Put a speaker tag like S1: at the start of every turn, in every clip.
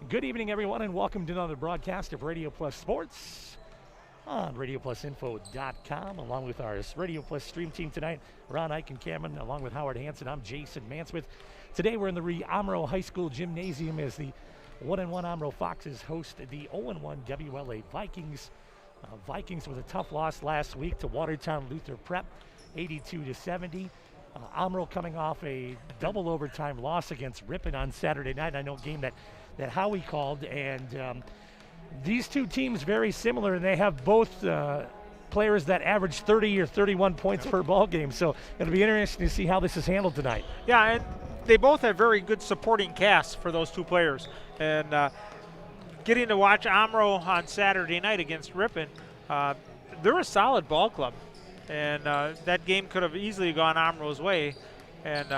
S1: Good evening, everyone, and welcome to another broadcast of Radio Plus Sports on RadioPlusInfo.com, along with our Radio Plus stream team tonight, Ron, Ike, and Cameron, along with Howard Hansen. I'm Jason Mansmith. Today we're in the Omro High School Gymnasium as the 1-1 Omro Foxes host the 0-1 WLA Vikings. Vikings with a tough loss last week to Watertown Luther Prep, 82-70. Omro coming off a double overtime loss against Ripon on Saturday night. I know a game that Howie called, and these two teams very similar, and they have both players that average 30 or 31 points per ball game. So it'll be interesting to see how this is handled tonight.
S2: Yeah, and they both have very good supporting casts for those two players. And getting to watch Omro on Saturday night against Ripon, they're a solid ball club. And that game could have easily gone Omro's way. And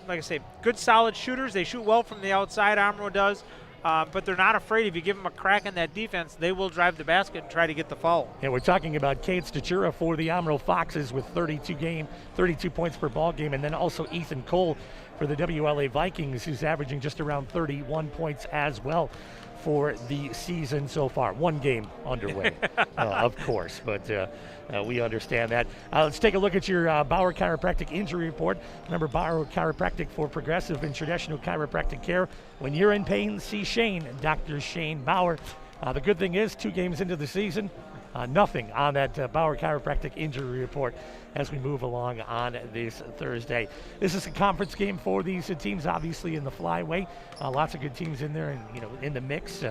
S2: like I say, good solid shooters. They shoot well from the outside, Omro does. But they're not afraid. If you give them a crack in that defense, they will drive the basket and try to get the foul.
S1: And we're talking about Cade Stachura for the Omro Foxes with 32 points per ball game. And then also Ethan Cole for the WLA Vikings, who's averaging just around 31 points as well for the season so far. One game underway, of course, but we understand that. Let's take a look at your Bauer Chiropractic injury report. Remember, Bauer Chiropractic for progressive and traditional chiropractic care. When you're in pain, see Shane, Dr. Shane Bauer. The good thing is, 2 games into the season, nothing on that Bauer Chiropractic injury report as we move along on this Thursday. This is a conference game for these teams, obviously in the flyway. Lots of good teams in there and in the mix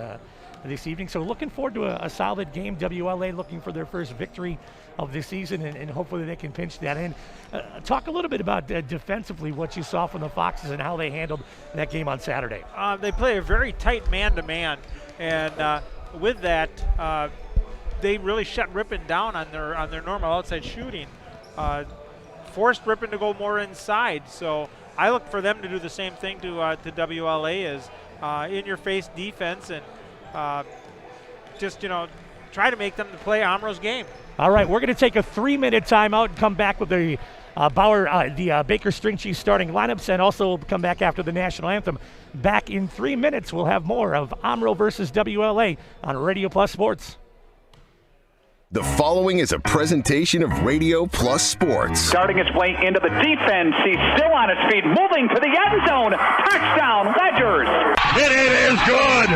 S1: this evening. So looking forward to a solid game. WLA looking for their first victory of this season, and hopefully they can pinch that in. Talk a little bit about defensively what you saw from the Foxes and how they handled that game on Saturday.
S2: They play a very tight man-to-man, and with that, they really shut Ripon down on their normal outside shooting. Forced Ripon to go more inside. So I look for them to do the same thing to WLA as in-your-face defense and try to make them to play Omro's game.
S1: All right, we're going to take a 3-minute timeout and come back with the Baker String Cheese starting lineups, and also come back after the national anthem. Back in 3 minutes, we'll have more of Omro versus WLA on Radio Plus Sports.
S3: The following is a presentation of Radio Plus Sports.
S4: Starting his way into the defense. He's still on his feet, moving to the end zone. Touchdown, Ledgers.
S5: It is good.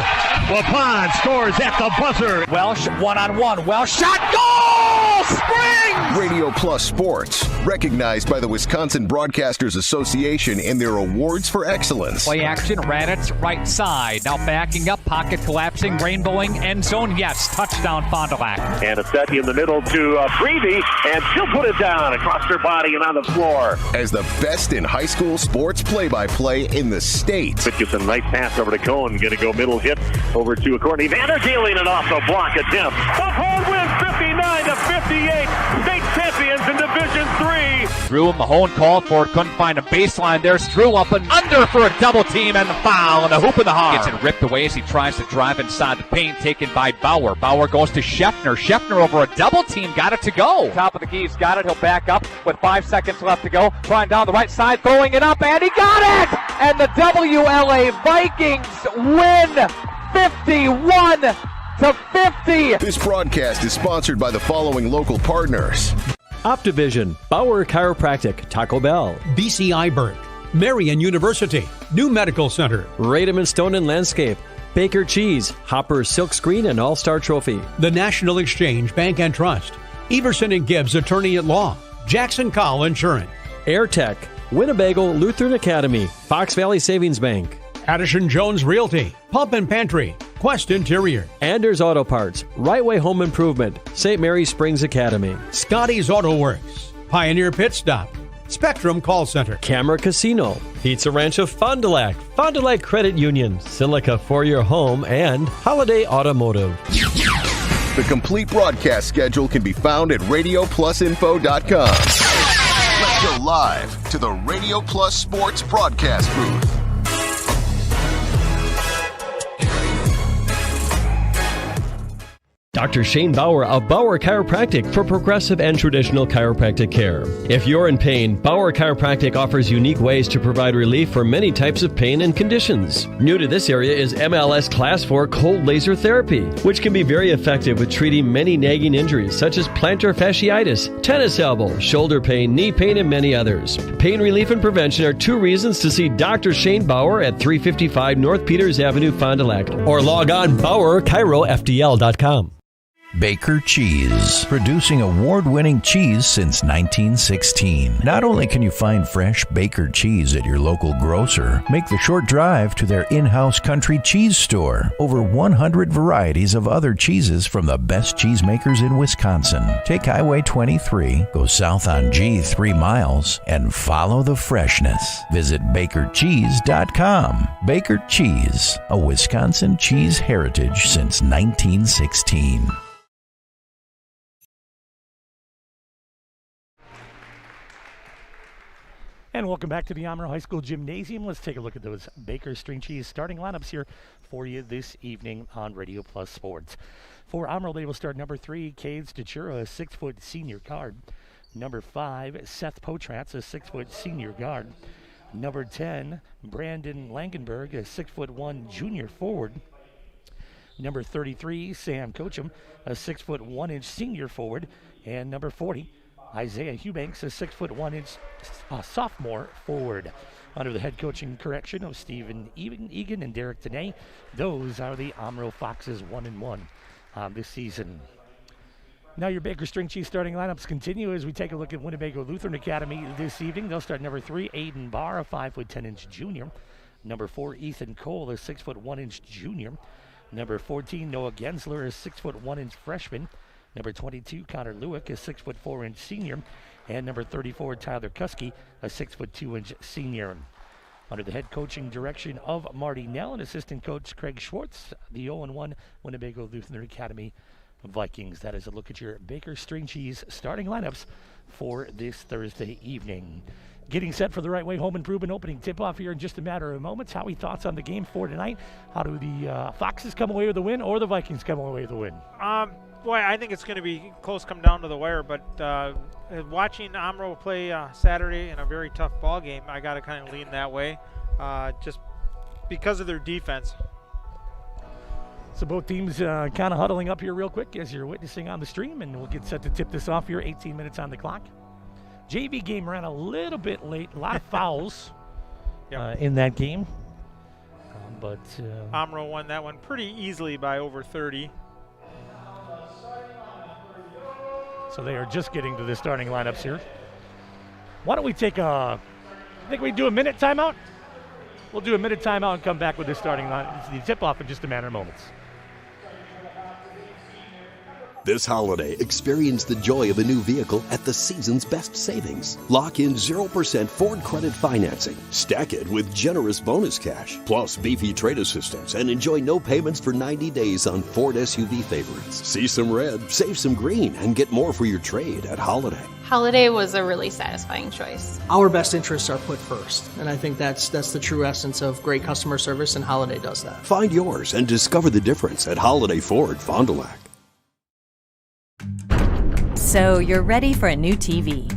S5: LaPont scores at the buzzer.
S6: Welsh one-on-one. Welsh shot. Goal! Springs!
S3: Radio Plus Sports, recognized by the Wisconsin Broadcasters Association in their awards for excellence.
S6: Play action, Raditz right side. Now backing up, pocket collapsing, rainbowing, end zone. Yes, touchdown, Fond du Lac.
S7: And a set in the middle to Freebie, and she'll put it down across her body and on the floor.
S3: As the best in high school sports play-by-play in the state.
S7: Gibson, nice pass over to Cohen. Going to go middle hit over to Courtney Vander dealing it off the block attempt. Buckhorn wins 59-58. State champions in Division III.
S6: Drew Mahone called for it, couldn't find a baseline there. Drew up and under for a double team and the foul and a hoop in the heart. Gets it ripped away as he tries to drive inside the paint, taken by Bauer. Bauer goes to Scheffner. Scheffner over a double team, got it to go. Top of the key, he's got it. He'll back up with 5 seconds left to go. Trying down the right side, throwing it up, and he got it! And the WLA Vikings win 51-50.
S3: This broadcast is sponsored by the following local partners.
S8: Optivision, Bauer Chiropractic, Taco Bell,
S9: BCI Burke, Marian University, New Medical Center,
S8: Radom and Stone and Landscape, Baker Cheese, Hopper Silk Screen and All-Star Trophy,
S9: the National Exchange Bank and Trust, Everson and Gibbs Attorney at Law, Jackson Call Insurance,
S8: AirTech, Winnebago Lutheran Academy, Fox Valley Savings Bank,
S9: Addison Jones Realty, Pump and Pantry, Quest Interior,
S8: Anders Auto Parts, Right Way Home Improvement, St. Mary Springs Academy,
S9: Scotty's Auto Works, Pioneer Pit Stop, Spectrum Call Center,
S8: Camera Casino, Pizza Ranch of Fond du Lac, Fond du Lac Credit Union, Silica for your home, and Holiday Automotive.
S3: The complete broadcast schedule can be found at RadioPlusInfo.com. Let's go live to the Radio Plus Sports broadcast booth.
S8: Dr. Shane Bauer of Bauer Chiropractic for progressive and traditional chiropractic care. If you're in pain, Bauer Chiropractic offers unique ways to provide relief for many types of pain and conditions. New to this area is MLS Class 4 cold laser therapy, which can be very effective with treating many nagging injuries such as plantar fasciitis, tennis elbow, shoulder pain, knee pain, and many others. Pain relief and prevention are 2 reasons to see Dr. Shane Bauer at 355 North Peters Avenue, Fond du Lac, or log on BauerChiroFDL.com.
S10: Baker Cheese, producing award-winning cheese since 1916. Not only can you find fresh Baker cheese at your local grocer, make the short drive to their in-house country cheese store. Over 100 varieties of other cheeses from the best cheesemakers in Wisconsin. Take Highway 23, go south on G 3 miles, and follow the freshness. Visit BakerCheese.com. Baker Cheese, a Wisconsin cheese heritage since 1916.
S1: And welcome back to the Omro High School Gymnasium. Let's take a look at those Baker String Cheese starting lineups here for you this evening on Radio Plus Sports. For Omro, they will start number 3, Cade Stachura, a 6-foot senior guard. Number 5, Seth Potrats, a 6-foot senior guard. Number 10, Brandon Langenberg, a 6'1" junior forward. Number 33, Sam Coacham, a 6'1" senior forward. And number 40, Isaiah Eubanks, a 6'1" sophomore forward. Under the head coaching correction of Stephen Egan and Derek Tanay, those are the Omro Foxes 1-1 this season. Now your Baker String Cheese starting lineups continue as we take a look at Winnebago Lutheran Academy this evening. They'll start number 3, Aiden Barr, a 5'10" junior. Number 4, Ethan Cole, a 6'1" junior. Number 14, Noah Gensler, a 6'1" freshman. Number 22, Connor Lueck, a 6'4" senior. And number 34, Tyler Cuskey, a 6'2" senior. Under the head coaching direction of Marty Nell and assistant coach Craig Schwartz, the 0-1 Winnebago Lutheran Academy Vikings. That is a look at your Baker String Cheese starting lineups for this Thursday evening. Getting set for the Right Way Home Improvement opening tip-off here in just a matter of moments. Howie, thoughts on the game for tonight? How do the Foxes come away with the win or the Vikings come away with the win?
S2: Boy, I think it's going to be close, come down to the wire, but watching Omro play Saturday in a very tough ball game, I got to kind of lean that way, just because of their defense.
S1: So both teams kind of huddling up here real quick as you're witnessing on the stream, and we'll get set to tip this off here, 18 minutes on the clock. JV game ran a little bit late, a lot of fouls in that game. But
S2: Omro won that one pretty easily by over 30.
S1: So they are just getting to the starting lineups here. Why don't we take I think we do a minute timeout? We'll do a minute timeout and come back with the starting line. It's the tip-off in just a matter of moments.
S11: This holiday, experience the joy of a new vehicle at the season's best savings. Lock in 0% Ford credit financing. Stack it with generous bonus cash, plus beefy trade assistance, and enjoy no payments for 90 days on Ford SUV favorites. See some red, save some green, and get more for your trade at Holiday.
S12: Holiday was a really satisfying choice.
S13: Our best interests are put first, and I think that's the true essence of great customer service, and Holiday does that.
S11: Find yours and discover the difference at Holiday Ford, Fond du Lac.
S14: So you're ready for a new TV.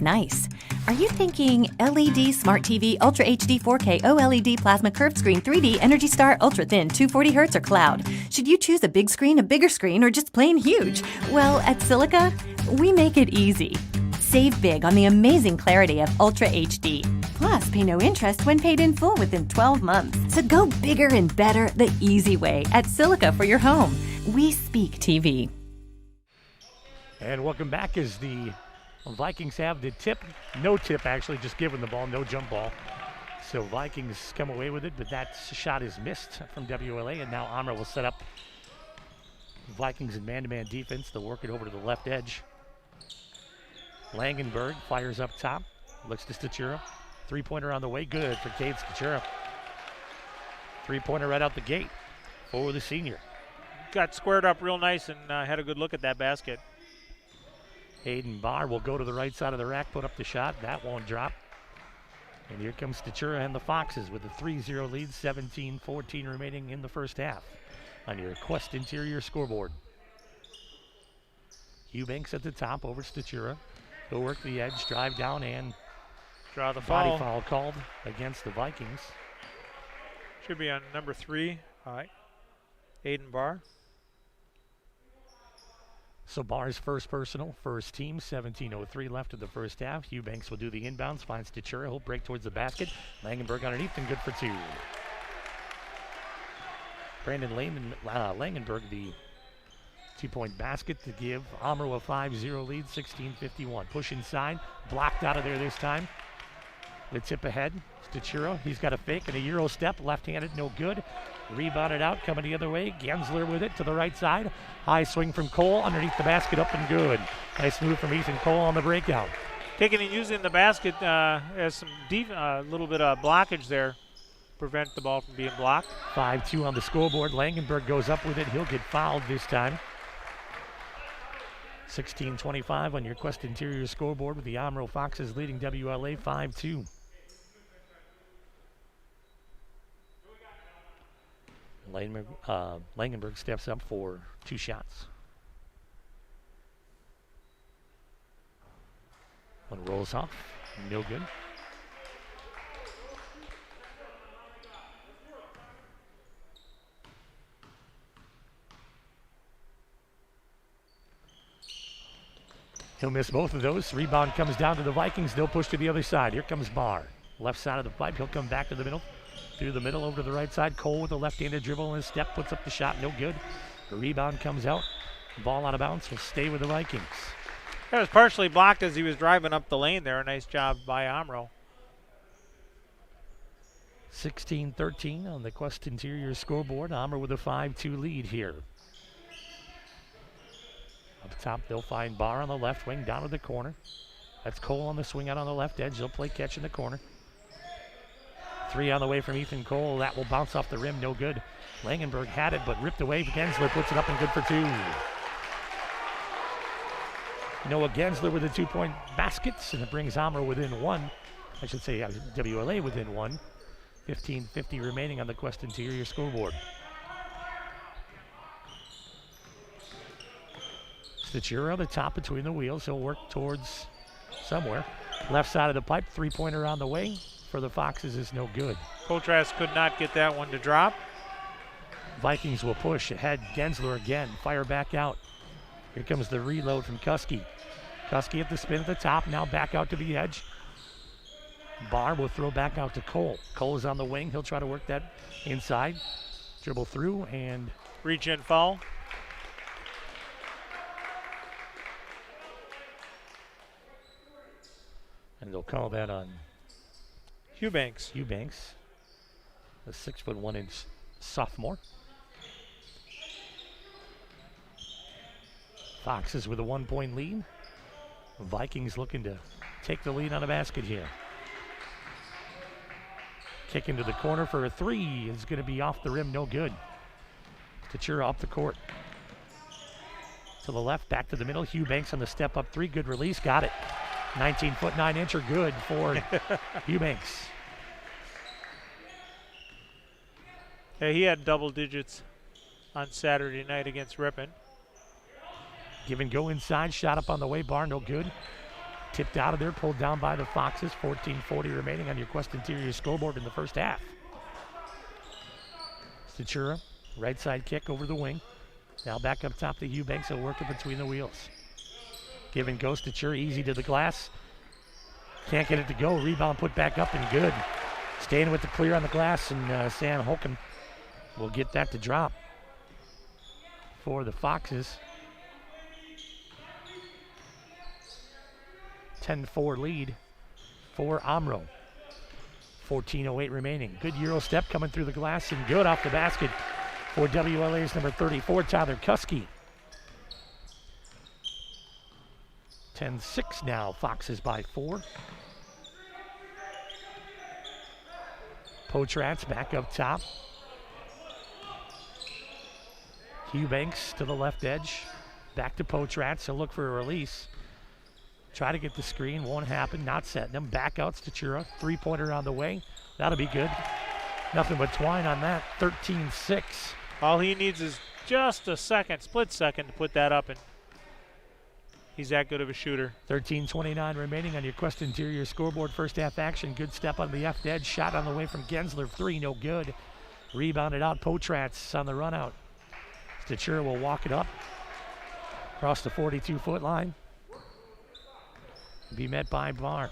S14: Nice. Are you thinking LED Smart TV, Ultra HD 4K, OLED Plasma Curved Screen, 3D, Energy Star, Ultra Thin, 240 Hz, or Cloud? Should you choose a big screen, a bigger screen, or just plain huge? Well, at Silica, we make it easy. Save big on the amazing clarity of Ultra HD. Plus, pay no interest when paid in full within 12 months. So go bigger and better the easy way at Silica for your home. We speak TV.
S1: And welcome back as the Vikings have the tip. No tip, actually, just giving the ball, no jump ball. So Vikings come away with it, but that shot is missed from WLA, and now Omro will set up Vikings in man-to-man defense. They'll work it over to the left edge. Langenberg fires up top, looks to Stachura. Three-pointer on the way, good for Cade Stachura. Three-pointer right out the gate for the senior.
S2: Got squared up real nice and had a good look at that basket.
S1: Aiden Barr will go to the right side of the rack, put up the shot. That won't drop. And here comes Stachura and the Foxes with a 3-0 lead, 17-14 remaining in the first half on your Quest Interior scoreboard. Eubanks at the top over Stachura. He'll work the edge, drive down, and
S2: draw the
S1: body
S2: foul.
S1: foul called against the Vikings.
S2: Should be on number 3, Aiden Barr.
S1: So Barr's first personal, first team, 17:03 left of the first half. Eubanks will do the inbounds, finds Stachura. He'll break towards the basket. Langenberg underneath and good for 2. Brandon Langenberg, the 2-point basket to give Omro a 5-0 lead, 16:51. Push inside, blocked out of there this time. The tip ahead, Stachura, he's got a fake and a Euro step, left-handed, no good. Rebounded out, coming the other way. Gensler with it to the right side. High swing from Cole, underneath the basket, up and good. Nice move from Ethan Cole on the breakout.
S2: Taking and using the basket as some little bit of blockage there. Prevent the ball from being blocked.
S1: 5-2 on the scoreboard. Langenberg goes up with it. He'll get fouled this time. 16:25 on your Quest Interior scoreboard with the Omro Foxes leading WLA 5-2. Langenberg steps up for 2 shots. One rolls off, no good. He'll miss both of those. Rebound comes down to the Vikings. They'll push to the other side. Here comes Barr. Left side of the pipe. He'll come back to the middle. Through the middle over to the right side. Cole with a left-handed dribble and a step. Puts up the shot. No good. The rebound comes out. Ball out of bounds. Will stay with the Vikings.
S2: That was partially blocked as he was driving up the lane there. A nice job by Omro.
S1: 16-13 on the Quest Interior scoreboard. Omro with a 5-2 lead here. Up top, they'll find Barr on the left wing, down to the corner. That's Cole on the swing out on the left edge. They'll play catch in the corner. 3 on the way from Ethan Cole. That will bounce off the rim, no good. Langenberg had it, but ripped away. Gensler puts it up and good for 2. Noah Gensler with the 2-point baskets, and it brings Omro within 1. I should say WLA within 1. 15:50 remaining on the Quest Interior scoreboard. Stachura on the top between the wheels. He'll work towards somewhere. Left side of the pipe, 3-pointer on the way for the Foxes is no good.
S2: Kotras could not get that one to drop.
S1: Vikings will push ahead. Gensler again, fire back out. Here comes the reload from Cuskey. Cuskey at the spin at the top, now back out to the edge. Barr will throw back out to Cole. Cole is on the wing. He'll try to work that inside. Dribble through and
S2: reach in foul.
S1: And they'll call that on
S2: Eubanks.
S1: Eubanks, the 6'1" sophomore. Foxes with a 1-point lead. Vikings looking to take the lead on a basket here. Kick into the corner for a 3 is going to be off the rim, no good. Stachura up the court. To the left, back to the middle. Eubanks on the step up 3, good release, got it. 19-foot 9-incher good for Eubanks.
S2: Yeah, he had double digits on Saturday night against Ripon.
S1: Give and go inside, shot up on the way, Barr, no good. Tipped out of there, pulled down by the Foxes. 14:40 remaining on your Quest Interior scoreboard in the first half. Stachura, right side kick over the wing. Now back up top to Eubanks, he'll work it between the wheels. Give and go, Stachura, easy to the glass. Can't get it to go, rebound put back up and good. Staying with the clear on the glass, and Sam Holcomb will get that to drop for the Foxes. 10-4 lead for Omro. 14:08 remaining. Good Euro step coming through the glass and good off the basket for WLA's number 34, Tyler Cuskey. 10-6 now, Foxes by 4. Potratz back up top. Eubanks to the left edge. Back to Potratz, he'll look for a release. Try to get the screen, won't happen, not setting him. Back out Stachura, 3-pointer on the way. That'll be good. Nothing but twine on that, 13-6.
S2: All he needs is just a second, split second to put that up and He's that good of a shooter.
S1: 13:29 remaining on your Quest Interior scoreboard. First half action. Good step on the left edge. Shot on the way from Gensler. 3, no good. Rebounded out. Potratz on the run out. Stachura will walk it up across the 42-foot line. Be met by Barr.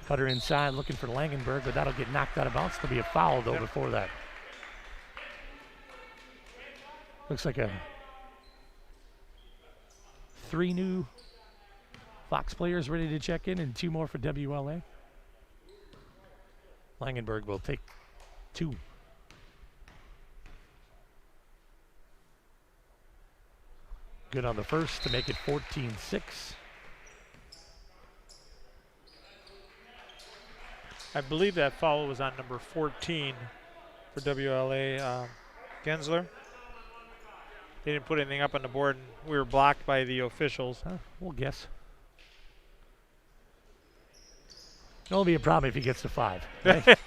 S1: Cutter inside looking for Langenberg, but that'll get knocked out of bounds. There'll be a foul, though, before that. Looks like 3 new Fox players ready to check in and 2 more for WLA. Langenberg will take 2. Good on the first to make it 14-6.
S2: I believe that foul was on number 14 for WLA, Gensler. They didn't put anything up on the board, and we were blocked by the officials.
S1: We'll guess. It'll be a problem if he gets to 5. Right?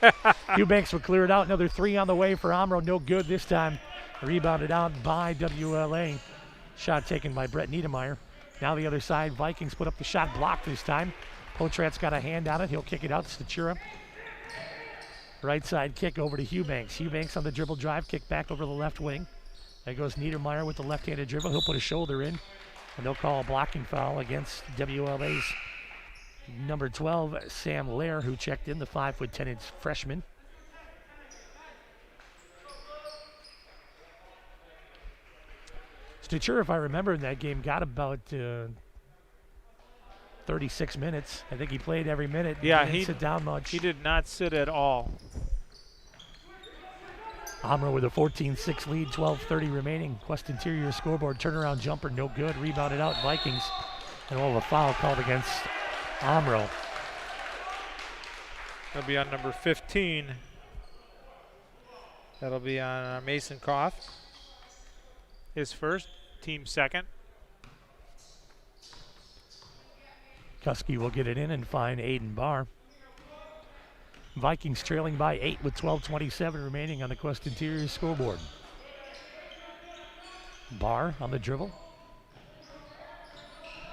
S1: Eubanks will clear it out. Another 3 on the way for Omro. No good this time. Rebounded out by WLA. Shot taken by Brett Niedermeyer. Now the other side, Vikings put up the shot blocked this time. Potrat's got a hand on it. He'll kick it out to Stachura. Right side kick over to Eubanks. Eubanks on the dribble drive, kick back over the left wing. There goes Niedermeyer with the left-handed dribble. He'll put a shoulder in, and they'll call a blocking foul against WLA's number 12, Sam Lair, who checked in, the 5'10" freshman. Stachura, if I remember in that game, got about 36 minutes. I think he played every minute.
S2: Yeah,
S1: he didn't sit down much.
S2: He did not sit at all.
S1: Omro with a 14-6 lead, 12:30 remaining. Quest Interior scoreboard, turnaround jumper, no good. Rebounded out, Vikings. And we'll have a foul called against Omro.
S2: That'll be on number 15. That'll be on Mason Koff. His first, team second.
S1: Cuskey will get it in and find Aiden Barr. Vikings trailing by 8 with 12:27 remaining on the Quest Interior scoreboard. Barr on the dribble.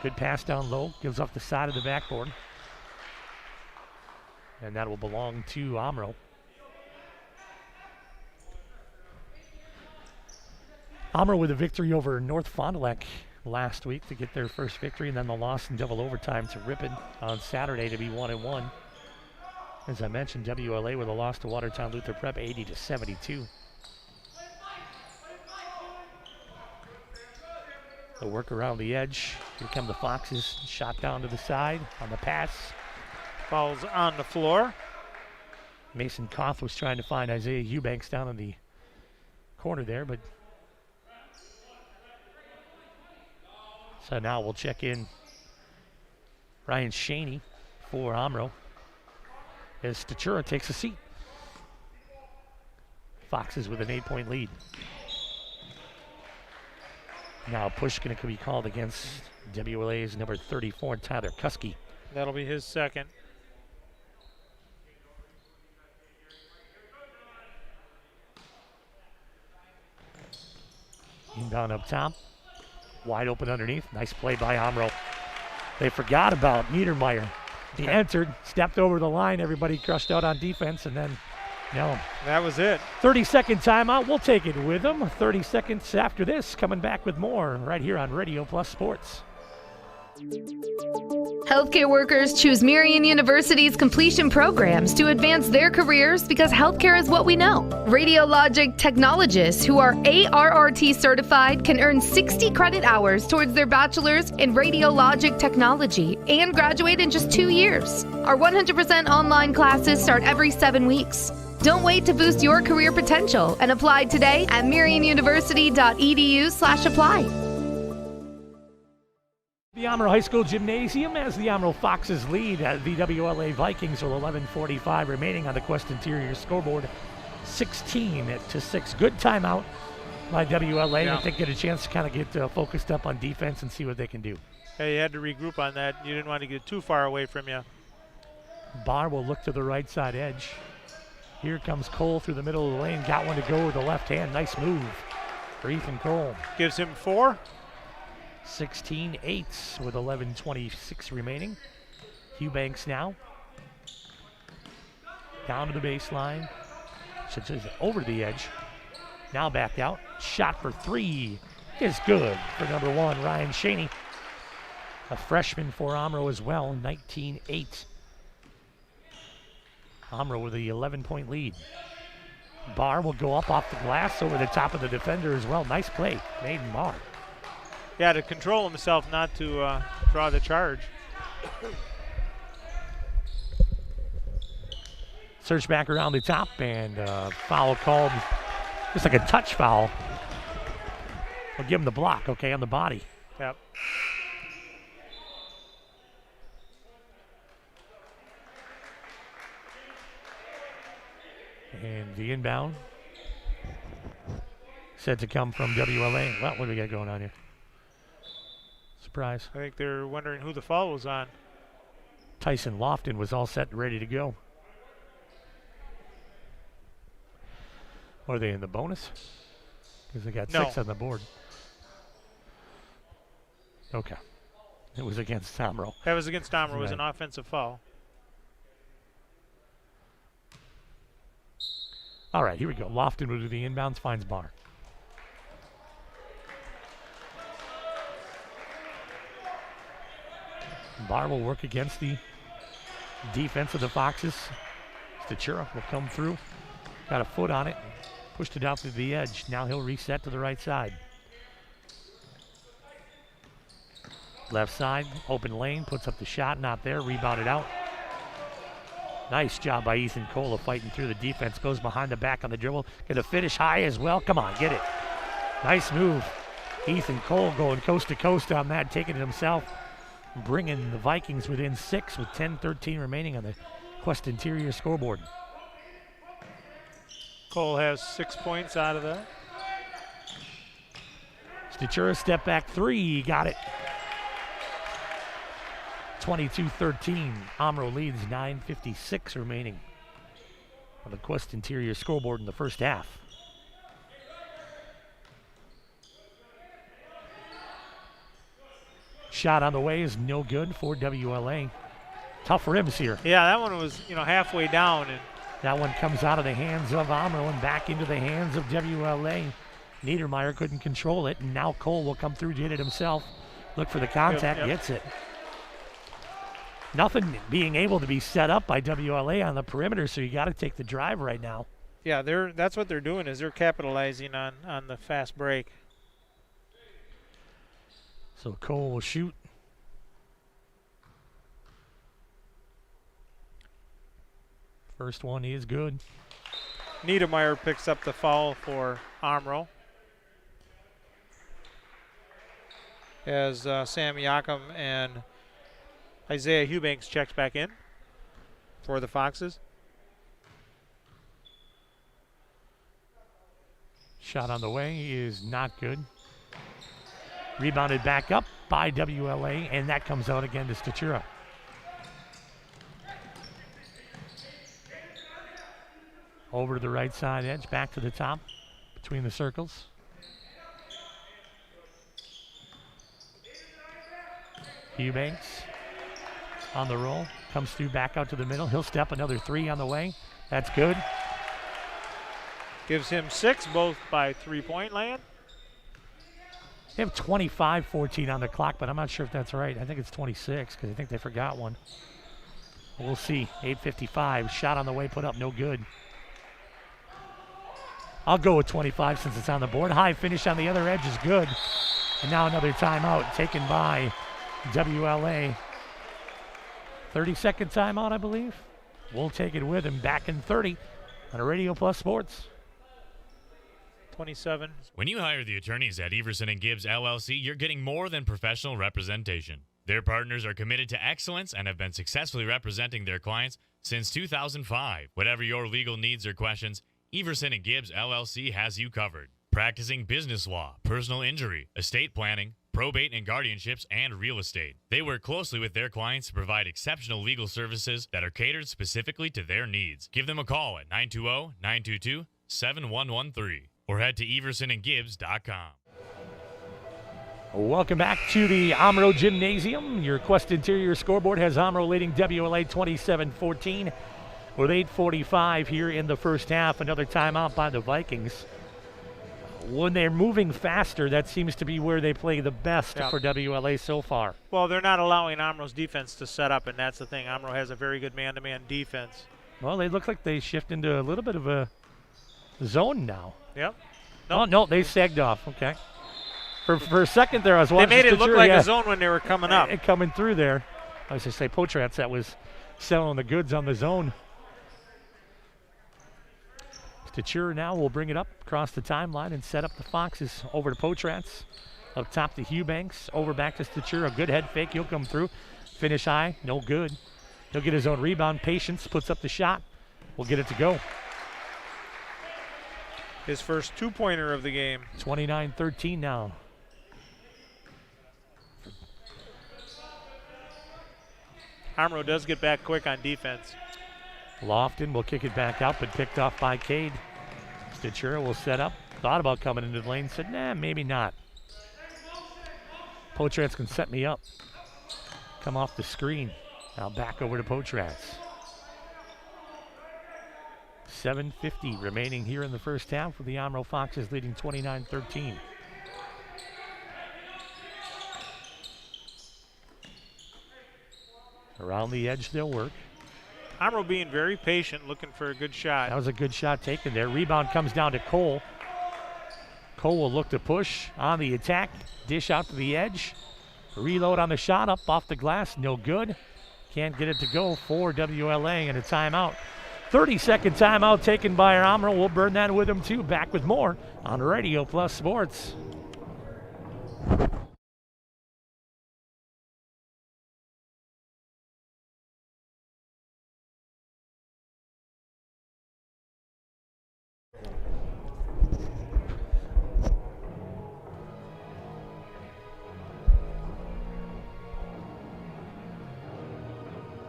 S1: Good pass down low, gives off the side of the backboard. And that will belong to Omro. Omro with a victory over North Fond du Lac last week to get their first victory, and then the loss in double overtime to Ripon on Saturday to be 1-1. As I mentioned, WLA with a loss to Watertown Luther Prep, 80-72. The work around the edge. Here come the Foxes. Shot down to the side on the pass.
S2: Foul's on the floor.
S1: Mason Koff was trying to find Isaiah Eubanks down in the corner there, but so now we'll check in Ryan Shaney for Omro as Stachura takes a seat. Foxes with an 8-point lead. Now a push going to be called against WLA's number 34, Tyler Cuskey.
S2: That'll be his second.
S1: Inbound up top. Wide open underneath. Nice play by Omro. They forgot about Niedermeyer. He entered, stepped over the line. Everybody crushed out on defense, and then, no.
S2: That was it.
S1: 30-second timeout. We'll take it with them. 30 seconds after this. Coming back with more right here on Radio Plus Sports.
S15: Healthcare workers choose Marian University's completion programs to advance their careers because healthcare is what we know. Radiologic technologists who are ARRT certified can earn 60 credit hours towards their bachelor's in radiologic technology and graduate in just 2 years. Our 100% online classes start every 7 weeks. Don't wait to boost your career potential and apply today at marianuniversity.edu/apply.
S1: The Omro High School Gymnasium as the Omro Foxes lead at the WLA Vikings with 11:45 remaining on the Quest Interior scoreboard. 16-6. Good timeout by WLA.
S2: Yeah.
S1: I think get a chance to kind of get focused up on defense and see what they can do.
S2: Hey, you had to regroup on that. You didn't want to get too far away from you.
S1: Barr will look to the right side edge. Here comes Cole through the middle of the lane. Got one to go with the left hand. Nice move. for Ethan Cole.
S2: Gives him 4.
S1: 16-8 with 11:26 remaining. Eubanks now. Down to the baseline. Over the edge. Now back out. Shot for 3 is good for number 1, Ryan Shaney. A freshman for Omro as well, 19-8. Omro with the 11-point lead. Barr will go up off the glass over the top of the defender as well. Nice play made in Barr.
S2: Yeah, to control himself not to draw the charge.
S1: Search back around the top and foul called. Just like a touch foul. We'll give him the block, okay, on the body.
S2: Yep.
S1: And the inbound said to come from WLA. Well, what do we got going on here? Surprise.
S2: I think they're wondering who the foul was on.
S1: Tyson Lofton was all set and ready to go. Are they in the bonus? Because they got 6 on the board. Okay. It was against Omro.
S2: That was against Omro. It was
S1: Right.
S2: an offensive foul.
S1: All right, here we go. Lofton will do the inbounds, finds Barr. Barr will work against the defense of the Foxes. Stachura will come through. Got a foot on it. Pushed it out to the edge. Now he'll reset to the right side. Left side, open lane, puts up the shot, not there, rebounded out. Nice job by Ethan Cole of fighting through the defense. Goes behind the back on the dribble. Gonna finish high as well. Come on, get it. Nice move. Ethan Cole going coast to coast on that, taking it himself. Bringing the Vikings within 6 with 10:13 remaining on the Quest Interior scoreboard.
S2: Cole has 6 points out of that.
S1: Stachura step back 3, got it. 22-13. Omro leads, 9:56 remaining on the Quest Interior scoreboard in the first half. Shot on the way is no good for WLA. Tough rims here.
S2: Yeah, that one was, halfway down. And
S1: that one comes out of the hands of Omro and back into the hands of WLA. Niedermeyer couldn't control it, and now Cole will come through, did it himself. Look for the contact, gets it. Nothing being able to be set up by WLA on the perimeter, so you got to take the drive right now.
S2: Yeah, that's what they're doing, is they're capitalizing on the fast break.
S1: So Cole will shoot. First one is good.
S2: Niedermeyer picks up the foul for Omro. As Sam Yakum and Isaiah Eubanks checks back in for the Foxes.
S1: Shot on the way is not good. Rebounded back up by WLA, and that comes out again to Stachura. Over to the right side edge, back to the top, between the circles. Eubanks on the roll, comes through back out to the middle. He'll step another 3 on the way. That's good.
S2: Gives him 6, both by 3-point land.
S1: They have 25-14 on the clock, but I'm not sure if that's right. I think it's 26 because I think they forgot one. We'll see. 8:55. Shot on the way, put up, no good. I'll go with 25 since it's on the board. High finish on the other edge is good. And now another timeout taken by WLA. 30-second timeout, I believe. We'll take it with him. Back in 30 on Radio Plus Sports.
S2: 27.
S16: When you hire the attorneys at Everson & Gibbs LLC, you're getting more than professional representation. Their partners are committed to excellence and have been successfully representing their clients since 2005. Whatever your legal needs or questions, Everson & Gibbs LLC has you covered. Practicing business law, personal injury, estate planning, probate and guardianships, and real estate. They work closely with their clients to provide exceptional legal services that are catered specifically to their needs. Give them a call at 920-922-7113. or head to eversonandgibbs.com.
S1: Welcome back to the Omro Gymnasium. Your Quest Interior scoreboard has Omro leading WLA 27-14 with 8:45 here in the first half. Another timeout by the Vikings. When they're moving faster, that seems to be where they play the best for WLA so far.
S2: Well, they're not allowing Omro's defense to set up, and that's the thing. Omro has a very good man-to-man defense.
S1: Well, they look like they shift into a little bit of a zone now.
S2: Yep.
S1: Oh, no, they sagged off. Okay. For a second there, I was watching.
S2: They made it look like a zone when they were coming up.
S1: Coming through there. I was going to say Potrats that was selling the goods on the zone. Stachura now will bring it up across the timeline and set up the Foxes over to Potrats. Up top to Eubanks. Over back to Stachura. Good head fake. He'll come through. Finish high. No good. He'll get his own rebound. Patience puts up the shot. We'll get it to go.
S2: His first two-pointer of the game.
S1: 29-13 now.
S2: Omro does get back quick on defense.
S1: Lofton will kick it back out, but picked off by Cade. Stachura will set up. Thought about coming into the lane. Said, nah, maybe not. Potrats can set me up. Come off the screen. Now back over to Potrats. 7:50 remaining here in the first half with the Omro Foxes leading 29-13. Around the edge they'll work.
S2: Omro being very patient, looking for a good shot.
S1: That was a good shot taken there. Rebound comes down to Cole. Cole will look to push on the attack. Dish out to the edge. Reload on the shot, up off the glass, no good. Can't get it to go for WLA and a timeout. 30-second timeout taken by Omro. We'll burn that with them too. Back with more on Radio Plus Sports.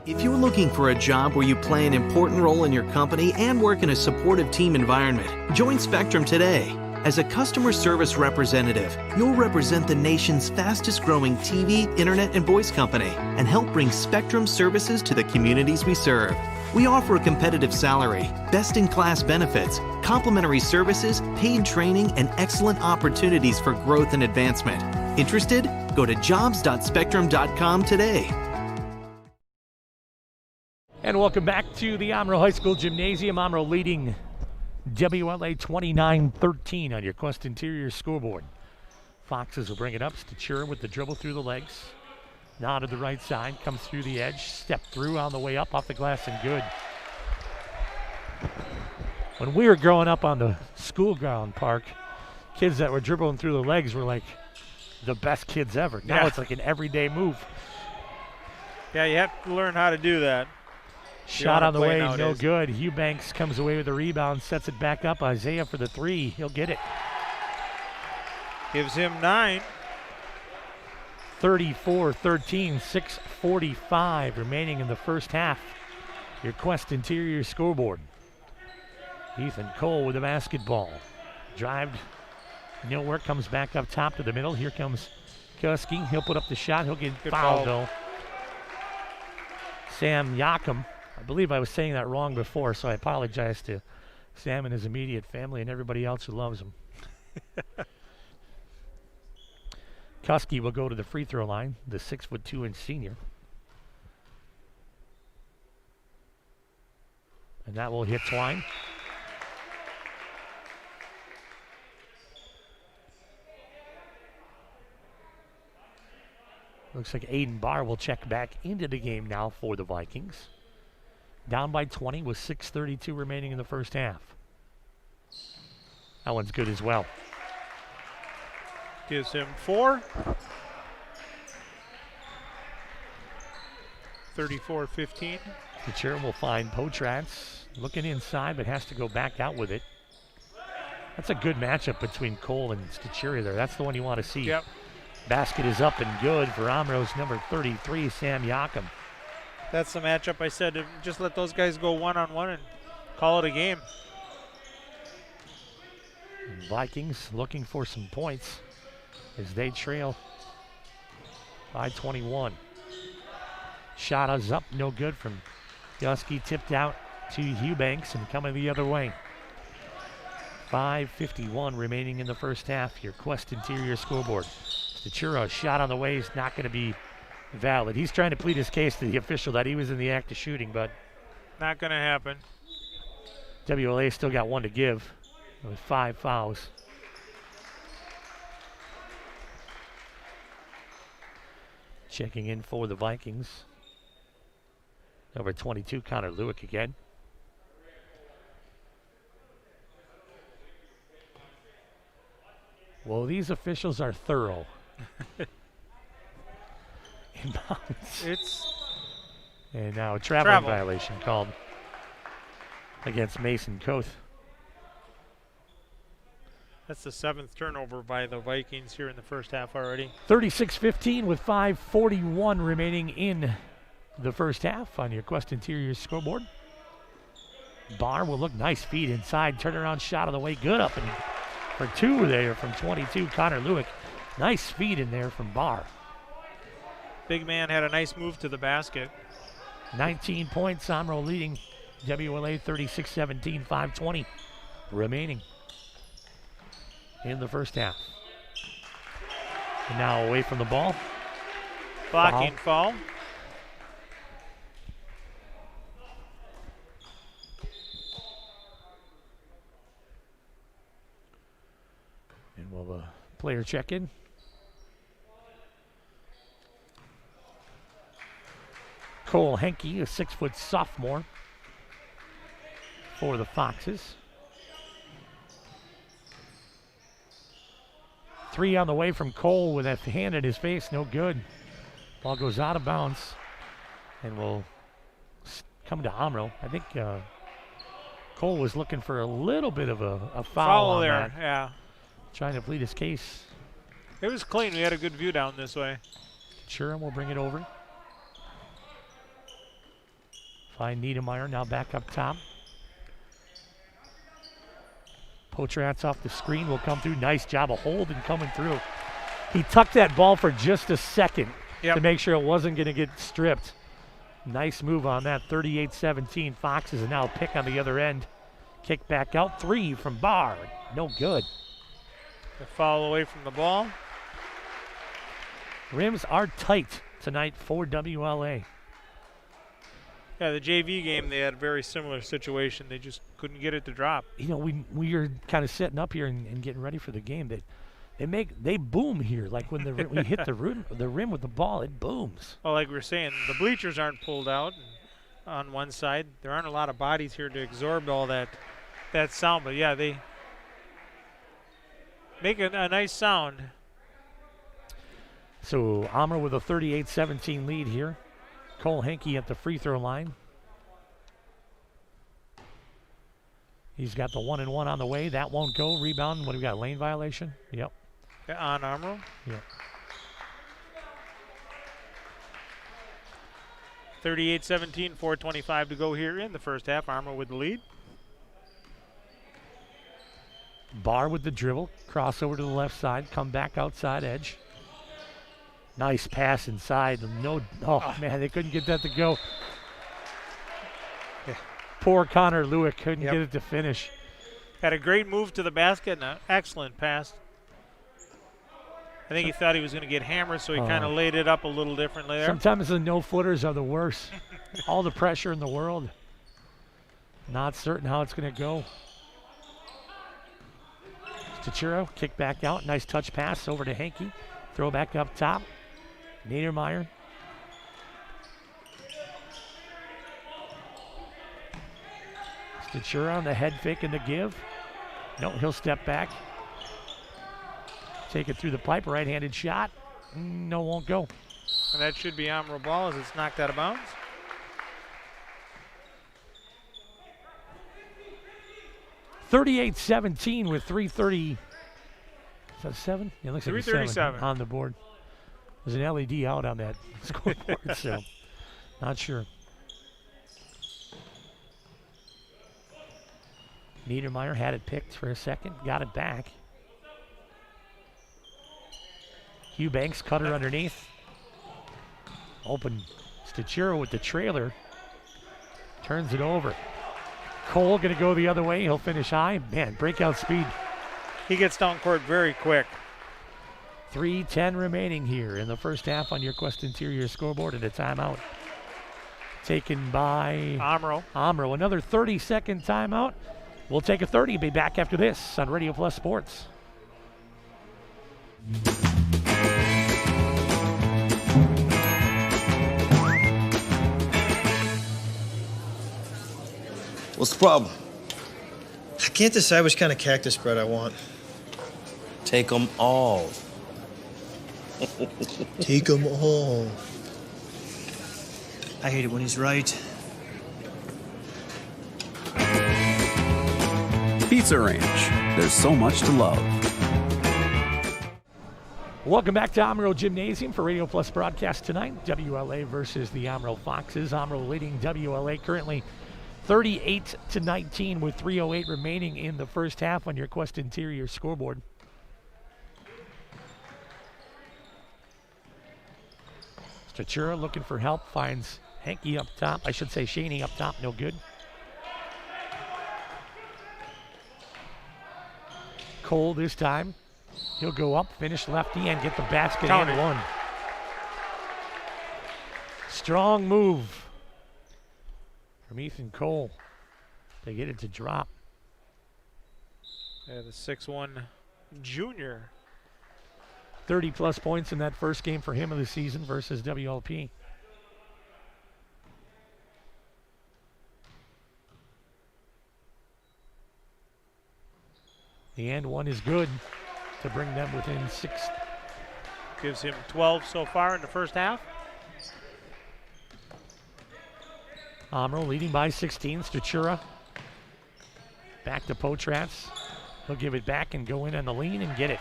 S17: If you're looking for a job where you play an important role in your company and work in a supportive team environment, join Spectrum today. As a customer service representative, you'll represent the nation's fastest growing TV, internet, and voice company and help bring Spectrum services to the communities we serve. We offer a competitive salary, best-in-class benefits, complimentary services, paid training, and excellent opportunities for growth and advancement. Interested? Go to jobs.spectrum.com today.
S1: And welcome back to the Omro High School Gymnasium. Omro leading WLA 29-13 on your Quest Interior scoreboard. Foxes will bring it up. Stachura with the dribble through the legs. Now to the right side, comes through the edge, step through on the way up, off the glass and good. When we were growing up on the school ground park, kids that were dribbling through the legs were like the best kids ever. Now it's like an everyday move.
S2: Yeah, you have to learn how to do that.
S1: Shot on the way, no good. Eubanks comes away with the rebound, sets it back up. Isaiah for the three, he'll get it.
S2: Gives him 9.
S1: 34-13, 6:45 remaining in the first half. Your Quest Interior scoreboard. Ethan Cole with the basketball. Drived, no work, comes back up top to the middle. Here comes Cuskey. He'll put up the shot. He'll get fouled though. Sam Yakum. I believe I was saying that wrong before, so I apologize to Sam and his immediate family and everybody else who loves him. Cuskey will go to the free throw line, the 6'2" senior. And that will hit Twine. Looks like Aiden Barr will check back into the game now for the Vikings. Down by 20 with 6:32 remaining in the first half. That one's good as well.
S2: Gives him 4. 34-15.
S1: The chair will find Potrats looking inside, but has to go back out with it. That's a good matchup between Cole and Stachura there. That's the one you want to see.
S2: Yep.
S1: Basket is up and good for Omro's number 33, Sam Yakum.
S2: That's the matchup I said. Just let those guys go one-on-one and call it a game.
S1: Vikings looking for some points as they trail by 21. Shot is up, no good from Cuskey, tipped out to Eubanks and coming the other way. 5:51 remaining in the first half. Your Quest Interior scoreboard. Stachura shot on the way is not going to be valid. He's trying to plead his case to the official that he was in the act of shooting, but
S2: not going to happen.
S1: WLA still got one to give with 5 fouls. Checking in for the Vikings. Number 22, Connor Lueck again. Well, these officials are thorough.
S2: It's
S1: and now a traveling violation called against Mason Koth.
S2: That's the 7th turnover by the Vikings here in the first half already.
S1: 36-15 with 5:41 remaining in the first half on your Quest Interior scoreboard. Barr will look nice feed inside, turnaround shot on the way, good up and for 2 there from 22, Connor Lueck. Nice feed in there from Barr.
S2: Big man had a nice move to the basket.
S1: 19 points, Omro leading WLA 36-17, 5:20 remaining in the first half. And now away from the ball.
S2: Blocking foul.
S1: And we'll have a player check in. Cole Henke, a 6-foot sophomore for the Foxes. 3 on the way from Cole with a hand in his face, no good. Ball goes out of bounds and will come to Omro. I think Cole was looking for a little bit of a foul on
S2: there,
S1: that.
S2: yeah.
S1: Trying to plead his case.
S2: It was clean. We had a good view down this way.
S1: Sure, we'll bring it over. Find Niedermeyer now back up top. Potratz off the screen will come through. Nice job of holding coming through. He tucked that ball for just a second to make sure it wasn't going to get stripped. Nice move on that. 38-17. Foxes and now pick on the other end. Kick back out. 3 from Barr. No good.
S2: A foul away from the ball.
S1: Rims are tight tonight for WLA.
S2: Yeah, the JV game, they had a very similar situation. They just couldn't get it to drop.
S1: You know, we are kind of setting up here and getting ready for the game. They boom here. Like when we hit the rim with the ball, it booms.
S2: Well, like we were saying, the bleachers aren't pulled out on one side. There aren't a lot of bodies here to absorb all that sound. But yeah, they make a nice sound.
S1: So Omro with a 38-17 lead here. Cole Henke at the free throw line. He's got the 1-and-1 on the way. That won't go. Rebound. What do we got? Lane violation? Yep.
S2: On Omro?
S1: Yep.
S2: 38-17, 4:25 to go here in the first half. Omro with the lead.
S1: Barr with the dribble. Cross over to the left side. Come back outside edge. Nice pass inside. Man, they couldn't get that to go. Yeah. Poor Connor Lueck couldn't get it to finish.
S2: Had a great move to the basket and an excellent pass. I think he thought he was going to get hammered, so he kind of laid it up a little differently there.
S1: Sometimes the no-footers are the worst. All the pressure in the world. Not certain how it's going to go. Stachura, kick back out. Nice touch pass over to Henke. Throw back up top. Niedermeyer. Stachura on the head fake and the give. No, he'll step back. Take it through the pipe. Right-handed shot. No, won't go.
S2: And that should be Omro ball as it's knocked out of bounds.
S1: .38-17 with 3:30. Is that 7? Yeah, it looks like
S2: 3:37
S1: on the board. There's an LED out on that scoreboard, so not sure. Niedermeyer had it picked for a second, got it back. Eubanks cut her underneath. Open Stachura with the trailer. Turns it over. Cole going to go the other way. He'll finish high. Man, breakout speed.
S2: He gets down court very quick.
S1: 3:10 remaining here in the first half on your Quest Interior scoreboard, and a timeout taken by Omro. Another 30-second timeout. We'll take a 30. Be back after this on Radio Plus Sports.
S18: What's the problem? I can't decide which kind of cactus spread I want. Take them all. Take them all. I hate it when he's right.
S19: Pizza Ranch. There's so much to love.
S1: Welcome back to Omro Gymnasium for Radio Plus broadcast tonight. WLA versus the Omro Foxes. Omro leading WLA currently 38-19 with 3:08 remaining in the first half on your Quest Interior scoreboard. Stachura looking for help, finds Henke up top. I should say Shaney up top, no good. Cole this time. He'll go up, finish lefty, and get the basket and one. Strong move from Ethan Cole to get it to drop.
S2: Yeah, the 6'1" junior.
S1: 30-plus points in that first game for him of the season versus WLP. The and one is good to bring them within 6.
S2: Gives him 12 so far in the first half.
S1: Omro leading by 16. Stachura back to Potratz. He'll give it back and go in on the lean and get it.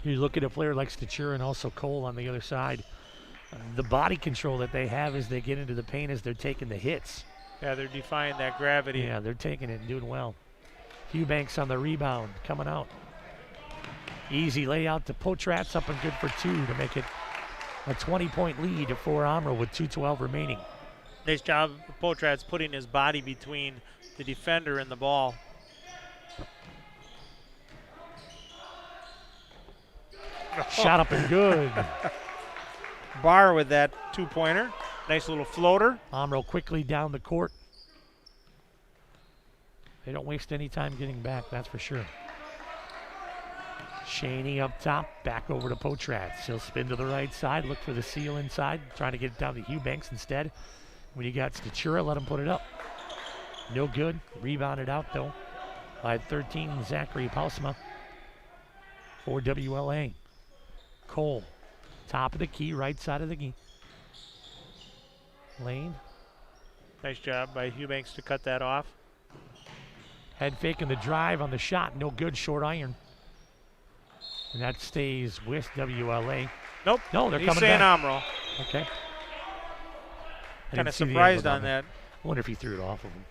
S1: You look at a player like Stachura and also Cole on the other side. The body control that they have as they get into the paint as they're taking the hits.
S2: Yeah, they're defying that gravity.
S1: Yeah, they're taking it and doing well. Eubanks on the rebound, coming out. Easy layout to Potratz, up and good for 2 to make it a 20-point lead for Omro with 2:12 remaining.
S2: Nice job of Potratz putting his body between the defender and the ball.
S1: Shot up and good.
S2: Barr with that 2-pointer. Nice little floater.
S1: Omro quickly down the court. They don't waste any time getting back, that's for sure. Shaney up top, back over to Potratz. He'll spin to the right side, look for the seal inside, trying to get it down to Eubanks instead. When you got Stachura, let him put it up. No good. Rebounded out, though, by 13, Zachary Pausma for WLA. Cole, top of the key, right side of the key. Lane.
S2: Nice job by Eubanks to cut that off.
S1: Head fake and the drive on the shot. No good, short iron. And that stays with WLA.
S2: Nope.
S1: No, they're
S2: He's
S1: coming
S2: saying
S1: back.
S2: Omro.
S1: Okay.
S2: Kind of surprised on that.
S1: I wonder if he threw it off of him.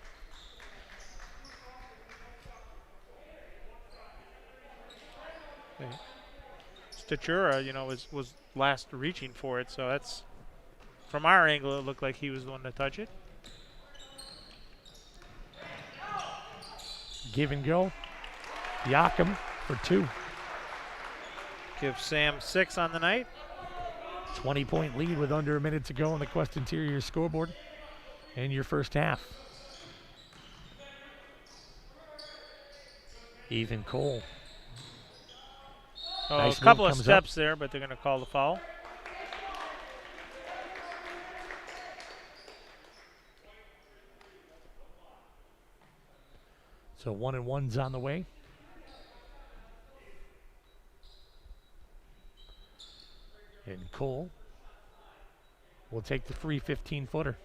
S2: Stachura, you know, was last reaching for it, so that's, from our angle, it looked like he was the one to touch it.
S1: Give and go. Yakum for 2.
S2: Give Sam 6 on the night.
S1: 20-point lead with under a minute to go on the Quest Interior scoreboard in your first half. Ethan Cole.
S2: Oh,
S1: Nice
S2: a couple
S1: move
S2: of
S1: comes
S2: steps
S1: up.
S2: there, but they're going to call the foul.
S1: So 1-and-1's on the way. And Cole will take the free 15-footer.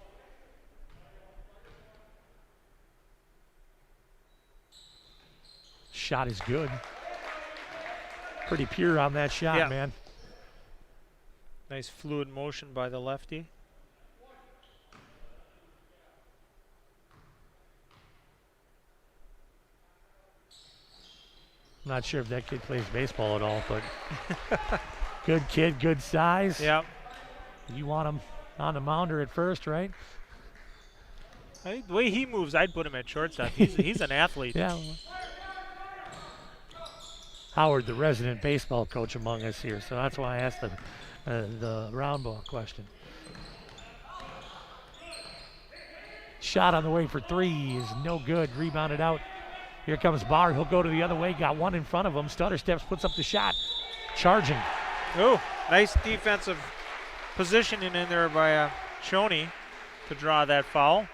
S1: Shot is good. Pretty pure on that shot,
S2: Yeah.
S1: man.
S2: Nice fluid motion by the lefty.
S1: I'm not sure if that kid plays baseball at all, but good kid, good size.
S2: Yep.
S1: You want him on the mounder at first, right?
S2: The way he moves, I'd put him at shortstop. He's an athlete.
S1: Yeah. Howard, the resident baseball coach among us here, so that's why I asked the round ball question. Shot on the way for three is no good. Rebounded out. Here comes Barr. He'll go to the other way. Got one in front of him. Stutter steps, puts up the shot. Charging.
S2: Oh, nice defensive positioning in there by Shoney to draw that foul.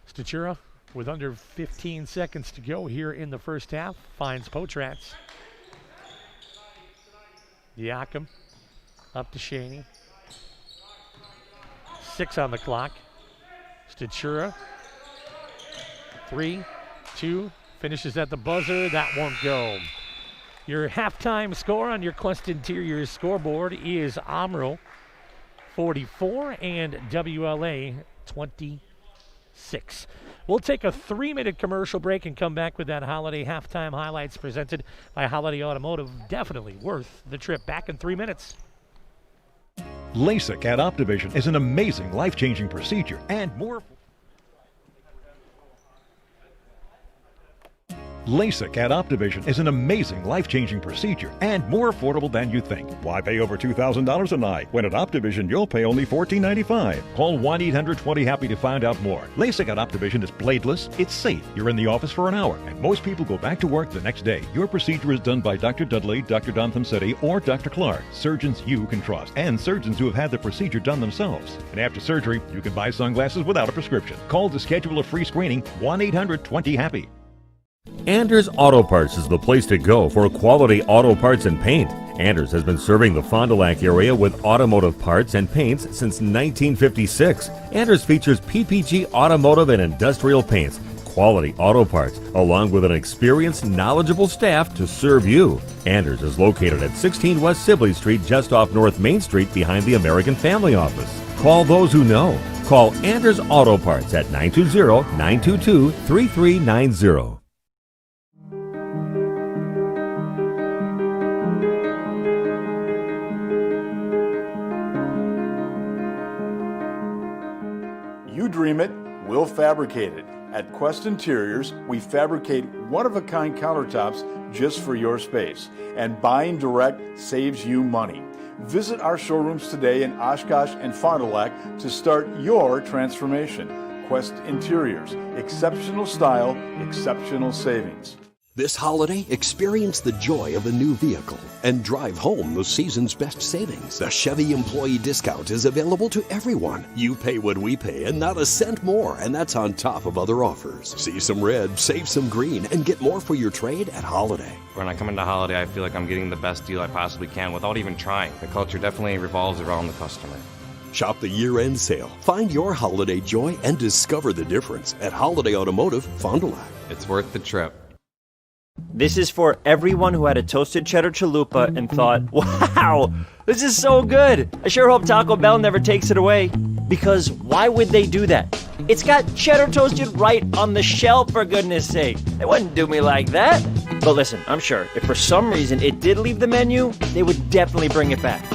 S1: Stachura, with under 15 seconds to go here in the first half, finds Potrats. Diakom up to Shaney. 6 on the clock. Stachura. 3, 2, finishes at the buzzer. That won't go. Your halftime score on your Quest Interiors scoreboard is Omro 44 and WLA 26. We'll take a 3-minute commercial break and come back with that holiday halftime highlights presented by Holiday Automotive. Definitely worth the trip. Back in 3 minutes.
S5: LASIK at Optivision is an amazing life-changing procedure and more. LASIK at Optivision is an amazing life-changing procedure and more affordable than you think. Why pay over $2,000 an eye when at Optivision you'll pay only $14.95? Call 1-800-20-HAPPY to find out more. LASIK at Optivision is bladeless, it's safe. You're in the office for an hour, and most people go back to work the next day. Your procedure is done by Dr. Dudley, Dr. Dontham-City, or Dr. Clark, surgeons you can trust, and surgeons who have had the procedure done themselves. And after surgery, you can buy sunglasses without a prescription. Call to schedule a free screening, 1-800-20-HAPPY.
S20: Anders Auto Parts is the place to go for quality auto parts and paint. Anders has been serving the Fond du Lac area with automotive parts and paints since 1956. Anders features PPG automotive and industrial paints, quality auto parts, along with an experienced, knowledgeable staff to serve you. Anders is located at 16 West Sibley Street, just off North Main Street behind the American Family Office. Call those who know. Call Anders Auto Parts at 920-922-3390.
S21: You dream it, we'll fabricate it. At Quest Interiors, we fabricate one-of-a-kind countertops just for your space. And buying direct saves you money. Visit our showrooms today in Oshkosh and Fond du Lac to start your transformation. Quest Interiors, exceptional style, exceptional savings.
S11: This holiday, experience the joy of a new vehicle and drive home the season's best savings. The Chevy Employee Discount is available to everyone. You pay what we pay and not a cent more, and that's on top of other offers. See some red, save some green, and get more for your trade at Holiday.
S22: When I come into Holiday, I feel like I'm getting the best deal I possibly can without even trying. The culture definitely revolves around the customer.
S11: Shop the year-end sale. Find your holiday joy and discover the difference at Holiday Automotive, Fond du Lac.
S22: It's worth the trip.
S23: This is for everyone who had a toasted cheddar chalupa and thought, wow, this is so good. I sure hope Taco Bell never takes it away. Because why would they do that? It's got cheddar toasted right on the shelf, for goodness sake. They wouldn't do me like that. But listen, I'm sure if for some reason it did leave the menu, they would definitely bring it back.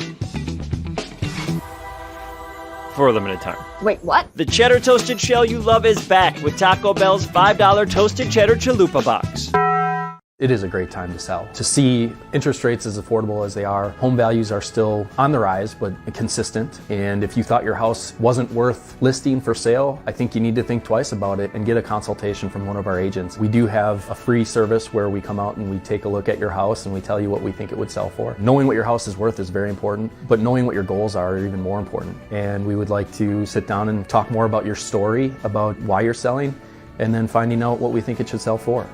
S23: For a limited time.
S24: Wait, what?
S23: The cheddar toasted shell you love is back with Taco Bell's $5 toasted cheddar chalupa box.
S25: It is a great time to sell. To see interest rates as affordable as they are, home values are still on the rise, but consistent. And if you thought your house wasn't worth listing for sale, I think you need to think twice about it and get a consultation from one of our agents. We do have a free service where we come out and we take a look at your house and we tell you what we think it would sell for. Knowing what your house is worth is very important, but knowing what your goals are even more important. And we would like to sit down and talk more about your story, about why you're selling, and then finding out what we think it should sell for.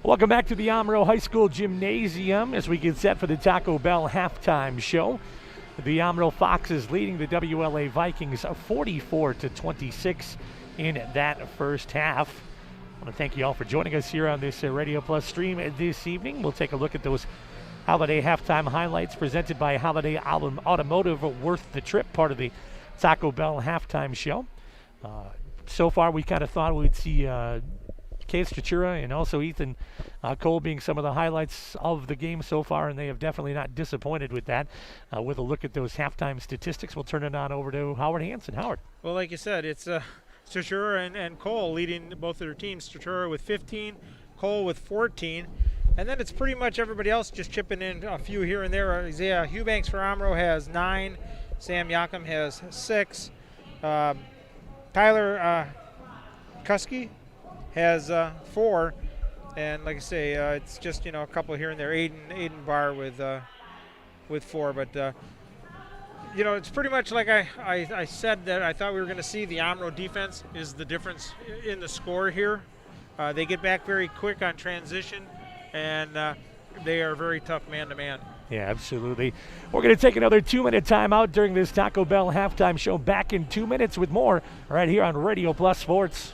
S1: Welcome back to the Omro High School Gymnasium as we get set for the Taco Bell halftime show. The Omro Foxes leading the WLA Vikings 44-26 in that first half. I want to thank you all for joining us here on this Radio Plus stream this evening. We'll take a look at those Holiday halftime highlights presented by Holiday Automotive, worth the trip, part of the Taco Bell halftime show. So far, we kind of thought we'd see Case Statura and also Ethan Cole being some of the highlights of the game so far, and they have definitely not disappointed with that. With a look at those halftime statistics, we'll turn it on over to Howard Hansen. Howard.
S2: Well, like you said, it's Statura and Cole leading both of their teams. Statura with 15, Cole with 14. And then it's pretty much everybody else just chipping in a few here and there. Isaiah Eubanks for Omro has 9. Sam Yakum has 6. Tyler Cuskey has 4. And like I say, it's just, a couple here and there. Aiden Barr with 4. But, it's pretty much like I said that I thought we were going to see. The Omro defense is the difference in the score here. They get back very quick on transition. And they are very tough man-to-man.
S1: Yeah, absolutely. We're going to take another 2-minute timeout during this Taco Bell halftime show. Back in 2 minutes with more right here on Radio Plus Sports.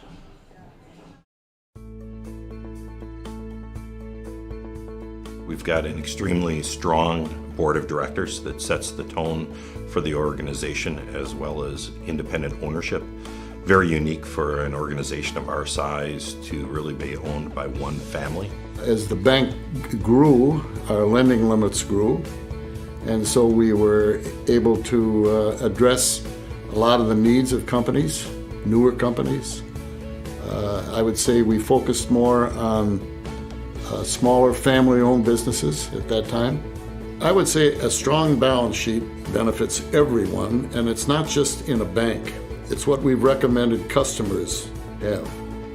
S4: We've got an extremely strong board of directors that sets the tone for the organization, as well as independent ownership. Very unique for an organization of our size to really be owned by one family.
S6: As the bank grew, our lending limits grew, and so we were able to address a lot of the needs of companies, newer companies. I would say we focused more on smaller family-owned businesses at that time. I would say a strong balance sheet benefits everyone, and it's not just in a bank. It's what we've recommended customers have.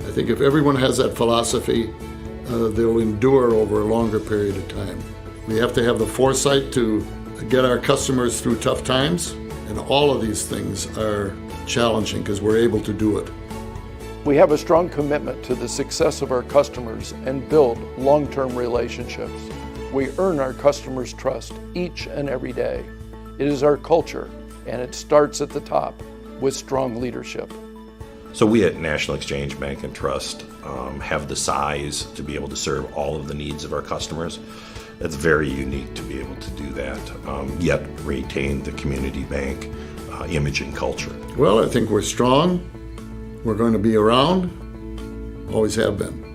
S6: I think if everyone has that philosophy, they'll endure over a longer period of time. We have to have the foresight to get our customers through tough times, and all of these things are challenging because we're able to do it.
S7: We have a strong commitment to the success of our customers and build long-term relationships. We earn our customers' trust each and every day. It is our culture, and it starts at the top with strong leadership.
S4: So we at National Exchange Bank and Trust have the size to be able to serve all of the needs of our customers. That's very unique to be able to do that, yet retain the community bank image and culture.
S6: Well, I think we're strong. We're going to be around. Always have been.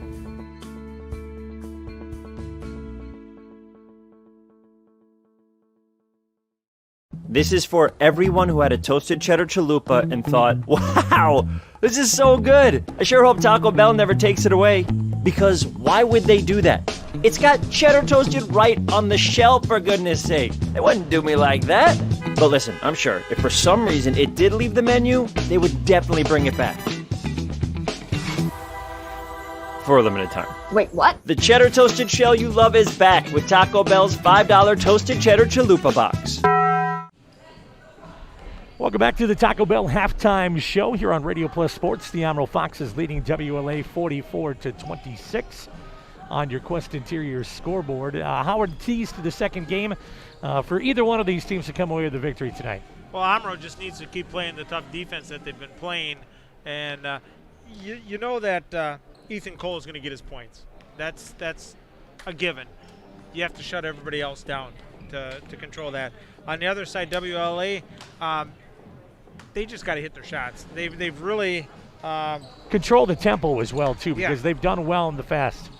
S23: This is for everyone who had a toasted cheddar chalupa and thought, wow, this is so good. I sure hope Taco Bell never takes it away. Because why would they do that? It's got cheddar toasted right on the shelf, for goodness sake. They wouldn't do me like that. But listen, I'm sure if for some reason it did leave the menu, they would definitely bring it back. For a limited time.
S9: Wait, what?
S23: The cheddar toasted shell you love is back with Taco Bell's $5 toasted cheddar chalupa box.
S1: Welcome back to the Taco Bell halftime show here on Radio Plus Sports. The Omro Foxes leading WLA 44-26 on your Quest Interior scoreboard. Howard, keys to the second game for either one of these teams to come away with the victory tonight.
S2: Well, Omro just needs to keep playing the tough defense that they've been playing, and you know that Ethan Cole is going to get his points. That's a given. You have to shut everybody else down to control that. On the other side, WLA, they just got to hit their shots. They've really
S1: control the tempo as well too, because they've done well in the fast.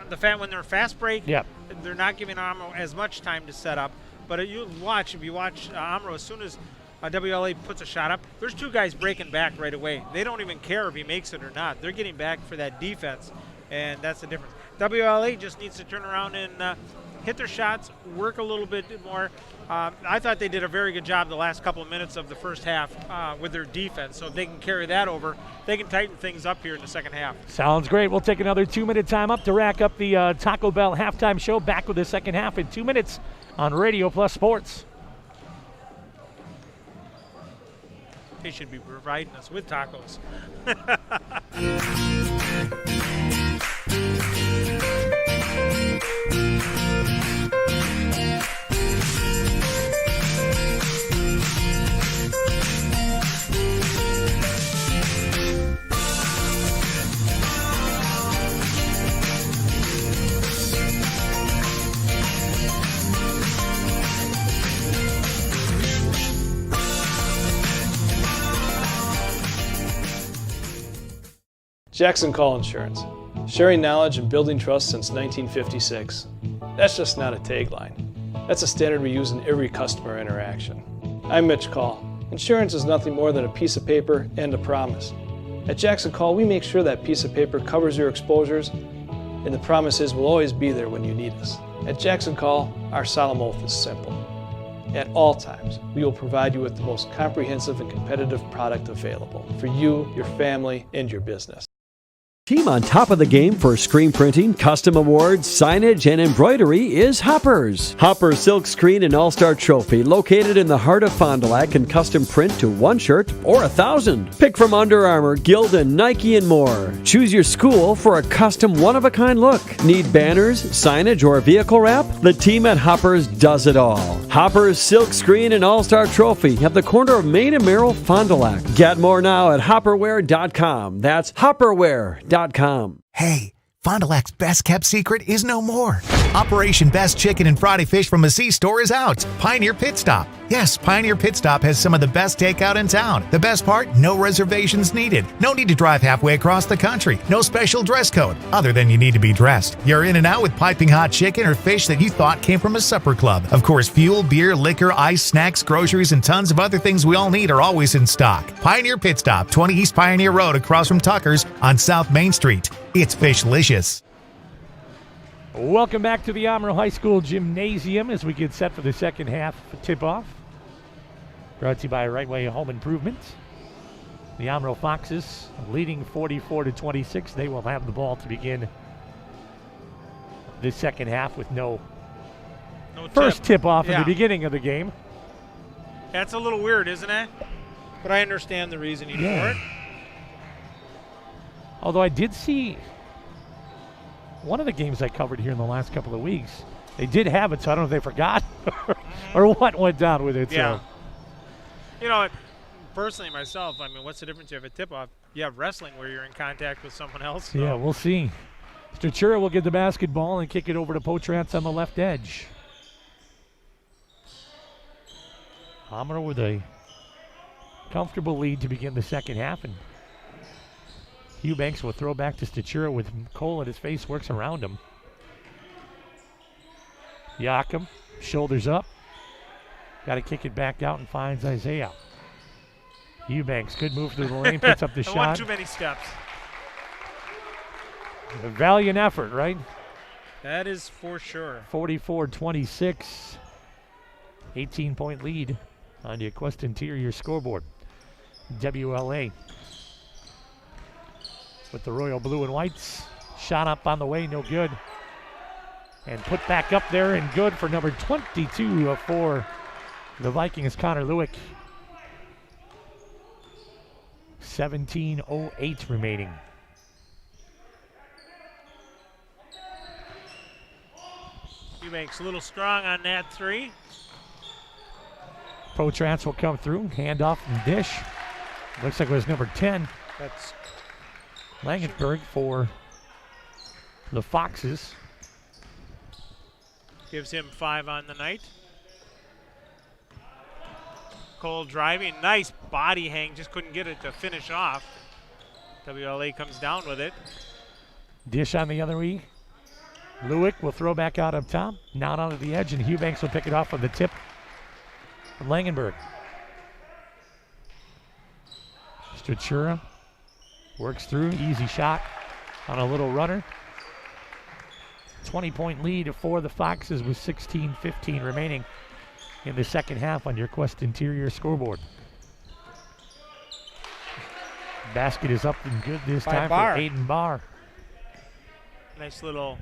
S2: When they're fast break,
S1: yep.
S2: They're not giving Omro as much time to set up. But if you watch Omro, as soon as WLA puts a shot up, there's two guys breaking back right away. They don't even care if he makes it or not. They're getting back for that defense, and that's the difference. WLA just needs to turn around and hit their shots, work a little bit more. I thought they did a very good job the last couple of minutes of the first half with their defense. So if they can carry that over, they can tighten things up here in the second half.
S1: Sounds great. We'll take another 2-minute time up to rack up the Taco Bell halftime show. Back with the second half in 2 minutes on Radio Plus Sports.
S2: They should be providing us with tacos.
S3: Jackson Call Insurance, sharing knowledge and building trust since 1956. That's just not a tagline. That's a standard we use in every customer interaction. I'm Mitch Call. Insurance is nothing more than a piece of paper and a promise. At Jackson Call, we make sure that piece of paper covers your exposures, and the promise is we'll always be there when you need us. At Jackson Call, our solemn oath is simple. At all times, we will provide you with the most comprehensive and competitive product available for you, your family, and your business.
S8: Team on top of the game for screen printing, custom awards, signage, and embroidery is Hoppers. Hopper Silk Screen and All-Star Trophy, located in the heart of Fond du Lac, can custom print to 1 shirt or 1,000. Pick from Under Armour, Gildan, Nike, and more. Choose your school for a custom one-of-a-kind look. Need banners, signage, or vehicle wrap? The team at Hoppers does it all. Hoppers Silk Screen and All-Star Trophy at the corner of Main and Merrill, Fond du Lac. Get more now at hopperware.com. That's hopperware.com.
S9: Hey, Fond du Lac's best-kept secret is no more. Operation Best Chicken and Friday Fish from a C-Store is out. Pioneer Pit Stop. Yes, Pioneer Pit Stop has some of the best takeout in town. The best part? No reservations needed. No need to drive halfway across the country. No special dress code, other than you need to be dressed. You're in and out with piping hot chicken or fish that you thought came from a supper club. Of course, fuel, beer, liquor, ice, snacks, groceries, and tons of other things we all need are always in stock. Pioneer Pit Stop, 20 East Pioneer Road across from Tucker's on South Main Street. It's Fishlicious.
S1: Welcome back to the Omro High School Gymnasium as we get set for the second half tip-off. Brought to you by Right Way Home Improvement. The Omro Foxes leading 44-26. They will have the ball to begin this second half with no first tip-off in the beginning of the game.
S2: That's a little weird, isn't it? But I understand the reasoning for it.
S1: Although I did see one of the games I covered here in the last couple of weeks, they did have it, so I don't know if they forgot or what went down with it.
S2: Yeah.
S1: So.
S2: You know, personally myself, I mean, what's the difference? You have a tip-off. You have wrestling where you're in contact with someone else. So.
S1: Yeah, we'll see. Stachura will get the basketball and kick it over to Potrance on the left edge. Omro with a comfortable lead to begin the second half, and Eubanks will throw back to Stachura with Cole at his face, works around him. Yakum, shoulders up. Got to kick it back out and finds Isaiah. Eubanks, good move through the lane, puts up the shot.
S2: One too many steps.
S1: A valiant effort, right?
S2: That is for sure.
S1: 44-26. 18-point lead on the Quest Interior scoreboard. WLA. With the Royal Blue and Whites. Shot up on the way, no good. And put back up there and good for number 22 for the Vikings, Connor Lueck. 17:08 remaining.
S2: Eubanks a little strong on that three.
S1: Potrance will come through, handoff and dish. Looks like it was number 10.
S2: That's
S1: Langenberg for the Foxes.
S2: Gives him 5 on the night. Cole driving, nice body hang, just couldn't get it to finish off. WLA comes down with it.
S1: Dish on the other way. Lueck will throw back out up top, not onto the edge, and Eubanks will pick it off on the tip from Langenberg. Stachura works through, easy shot on a little runner. 20-point lead for the Foxes with 16:15 remaining in the second half on your Quest Interior scoreboard. Basket is up and good this time for Aiden Barr.
S2: Nice little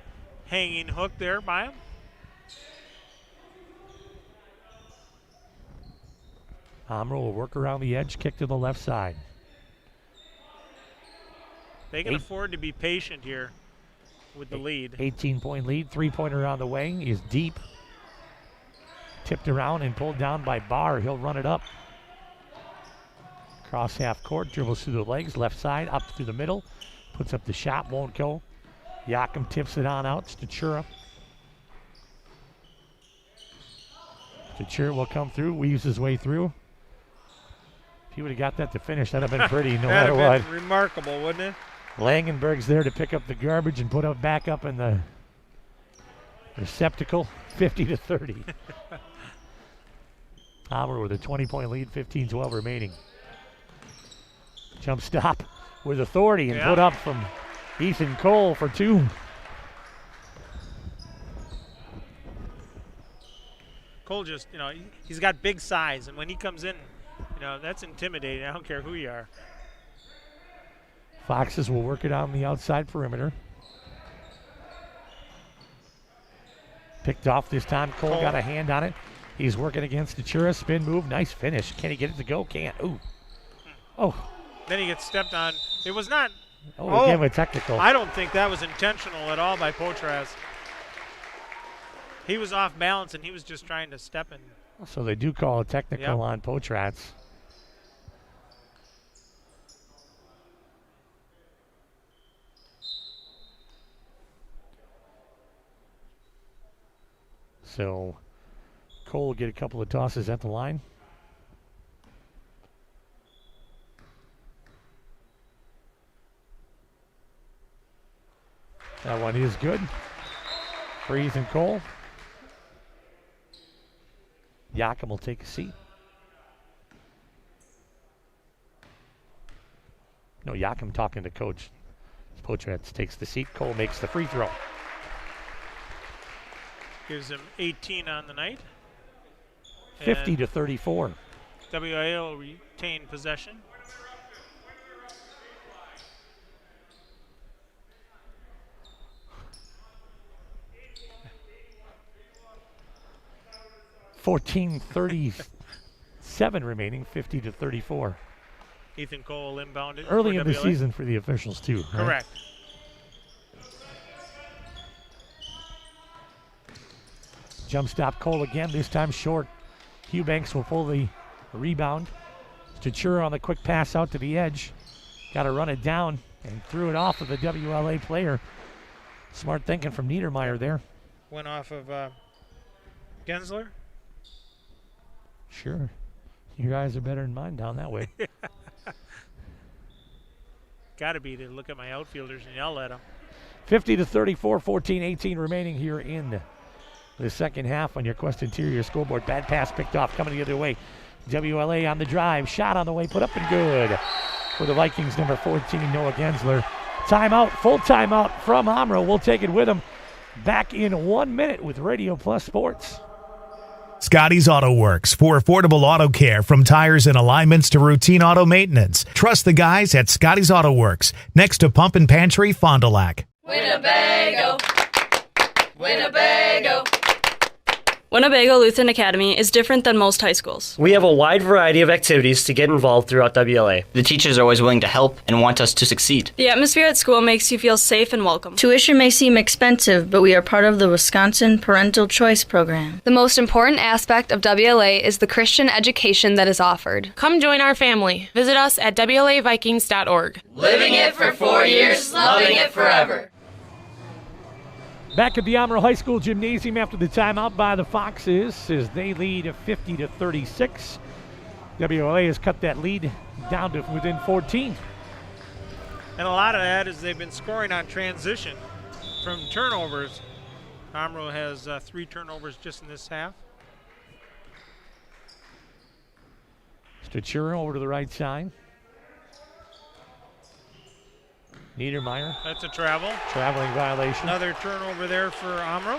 S2: hanging hook there by him.
S1: Omro will work around the edge, kick to the left side.
S2: They can afford to be patient here with the lead.
S1: 18-point lead, three-pointer on the way, is deep. Tipped around and pulled down by Barr. He'll run it up. Cross half court, dribbles through the legs, left side, up through the middle. Puts up the shot, won't go. Yakum tips it on out, Stachura. Stachura will come through, weaves his way through. If he would have got that to finish, that'd have been pretty no matter what.
S2: Remarkable, wouldn't it?
S1: Langenberg's there to pick up the garbage and put it back up in the receptacle. 50-30. Omro with a 20-point lead, 15-12 remaining. Jump stop with authority and put up from Ethan Cole for 2.
S2: Cole just, he's got big size, and when he comes in, that's intimidating. I don't care who you are.
S1: Foxes will work it on the outside perimeter. Picked off this time. Cole got a hand on it. He's working against Achura. Spin move. Nice finish. Can he get it to go? Can't. Ooh. Oh.
S2: Then he gets stepped on. It was not.
S1: Oh, again with technical.
S2: I don't think that was intentional at all by Potras. He was off balance, and he was just trying to step in.
S1: So they do call a technical on Potras. So Cole will get a couple of tosses at the line. That one is good for Ethan Cole. Yakum will take a seat. No, Yakum talking to coach. Potras takes the seat. Cole makes the free throw.
S2: Gives him 18 on the night.
S1: 50-34.
S2: WLA will retain possession.
S1: .37 remaining, 50-34.
S2: Ethan Cole inbounded.
S1: Early in the season for the officials too. Right?
S2: Correct.
S1: Jump stop Cole again, this time short. Eubanks will pull the rebound. Stachura on the quick pass out to the edge. Got to run it down and threw it off of the WLA player. Smart thinking from Niedermeyer there.
S2: Went off of Gensler.
S1: Sure. Your eyes are better than mine down that way.
S2: Got to be to look at my outfielders and yell at them.
S1: 50-34, 14-18 remaining here in the second half on your Quest Interior scoreboard. Bad pass picked off, coming the other way. WLA on the drive, shot on the way, put up and good. For the Vikings, number 14, Noah Gensler. Timeout, full timeout from Omro. We'll take it with him. Back in 1 minute with Radio Plus Sports.
S9: Scotty's Auto Works for affordable auto care, from tires and alignments to routine auto maintenance. Trust the guys at Scotty's Auto Works, next to Pump and Pantry, Fond du Lac.
S10: Winnebago, Winnebago. Winnebago Lutheran Academy is different than most high schools.
S23: We have a wide variety of activities to get involved throughout WLA.
S12: The teachers are always willing to help and want us to succeed.
S10: The atmosphere at school makes you feel safe and welcome.
S13: Tuition may seem expensive, but we are part of the Wisconsin Parental Choice Program.
S15: The most important aspect of WLA is the Christian education that is offered.
S14: Come join our family. Visit us at WLAVikings.org.
S10: Living it for 4 years, loving it forever.
S1: Back at the Omro High School Gymnasium after the timeout by the Foxes as they lead 50-36. WLA has cut that lead down to within 14.
S2: And a lot of that is they've been scoring on transition from turnovers. Omro has 3 turnovers just in this half.
S1: Stachura over to the right side. Niedermeyer.
S2: That's a travel.
S1: Traveling violation.
S2: Another turnover there for Omro.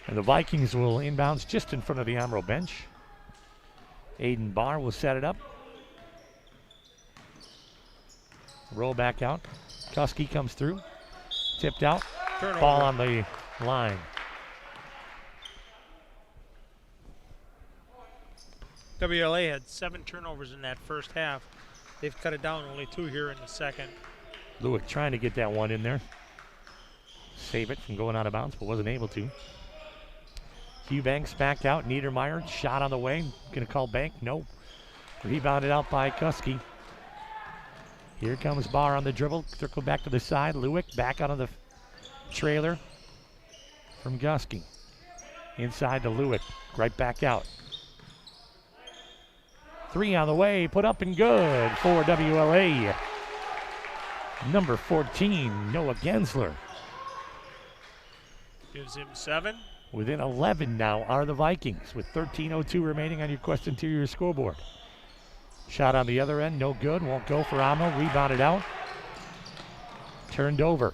S1: And the Vikings will inbounds just in front of the Omro bench. Aiden Barr will set it up. Roll back out. Cuskey comes through. Tipped out.
S2: Turnover.
S1: Ball on the line.
S2: WLA had 7 turnovers in that first half. They've cut it down, only 2 here in the second.
S1: Lueck trying to get that one in there. Save it from going out of bounds, but wasn't able to. Eubanks back out. Niedermeyer, shot on the way. Gonna call bank? Nope. Rebounded out by Cuskey. Here comes Barr on the dribble. Circle back to the side. Lueck back out of the trailer from Cuskey. Inside to Lueck. Right back out. Three on the way, put up and good for WLA. Number 14, Noah Gensler.
S2: Gives him 7.
S1: Within 11 now are the Vikings with 13:02 remaining on your Quest Interior scoreboard. Shot on the other end, no good, won't go for Omro, rebounded out. Turned over.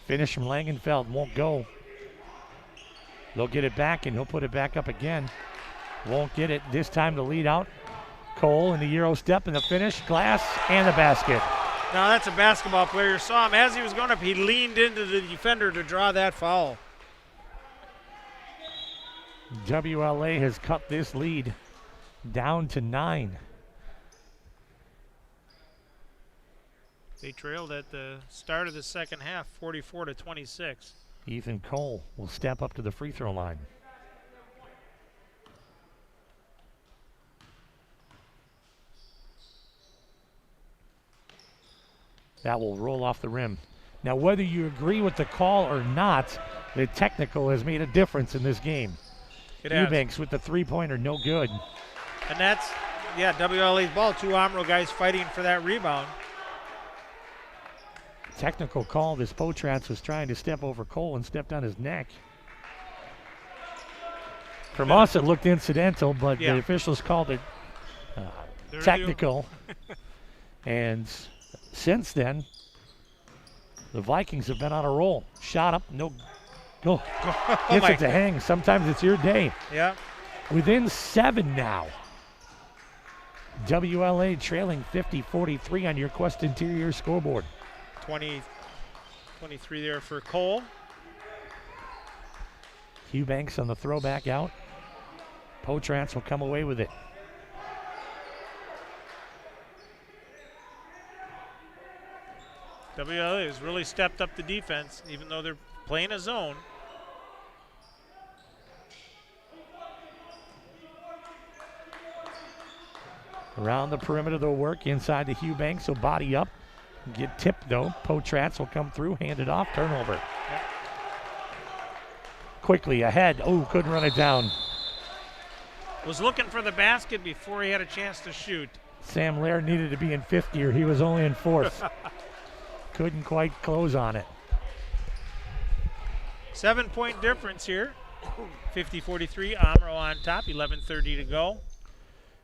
S1: Finish from Langenfeld, won't go. They'll get it back and he'll put it back up again. Won't get it, this time the lead out. Cole in the Euro step and the finish, glass and the basket.
S2: Now that's a basketball player. Saw him as he was going up, he leaned into the defender to draw that foul.
S1: WLA has cut this lead down to 9.
S2: They trailed at the start of the second half, 44-26.
S1: Ethan Cole will step up to the free throw line. That will roll off the rim. Now, whether you agree with the call or not, the technical has made a difference in this game. Eubanks with the three-pointer, no good.
S2: And that's, WLA's ball. 2 Omro guys fighting for that rebound.
S1: Technical call. This Potratz was trying to step over Cole and stepped on his neck. From us, it looked incidental, but the officials called it technical. And since then, the Vikings have been on a roll. Shot up, no go. Gets it to hang. Sometimes it's your day.
S2: Yeah.
S1: Within 7 now. WLA trailing 50-43 on your Quest Interior scoreboard.
S2: 23 there for Cole.
S1: Eubanks on the throwback out. Potratz will come away with it.
S2: WLA has really stepped up the defense, even though they're playing a zone.
S1: Around the perimeter they'll work inside to Eubanks, so body up. Get tipped though. Potratz will come through, hand it off, turnover.
S2: Yep.
S1: Quickly ahead. Oh, couldn't run it down.
S2: Was looking for the basket before he had a chance to shoot.
S1: Sam Laird needed to be in 5th gear. He was only in 4th. Couldn't quite close on it.
S2: 7-point difference here. 50-43, Omro on top, 11:30 to go.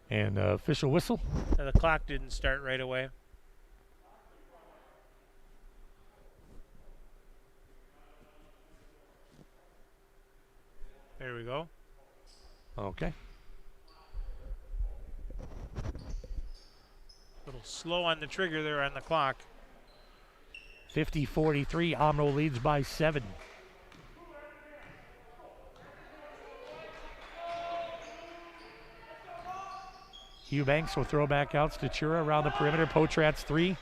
S1: And official whistle.
S2: The clock didn't start right away. There we go.
S1: Okay.
S2: A little slow on the trigger there on the clock.
S1: 50-43, Omro leads by 7. Eubanks will throw back out. Statura around the perimeter. Potratz 3.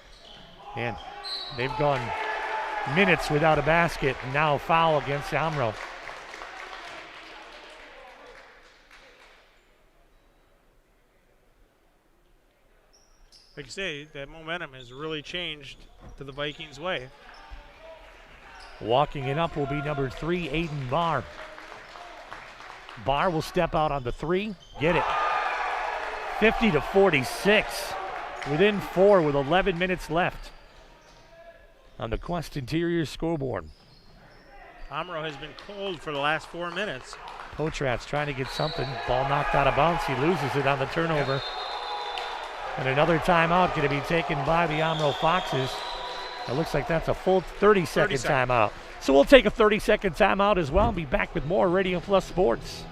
S1: And they've gone minutes without a basket. And now foul against Omro.
S2: Like you say, that momentum has really changed to the Vikings' way.
S1: Walking it up will be number 3, Aiden Barr. Barr will step out on the 3. Get it. 50-46. Within 4 with 11 minutes left on the Quest Interior scoreboard.
S2: Omro has been cold for the last 4 minutes.
S1: Potratz trying to get something. Ball knocked out of bounds. He loses it on the turnover. And another timeout going to be taken by the Omro Foxes. It looks like that's a full 30-second timeout. So we'll take a 30-second timeout as well and be back with more Radio Plus Sports.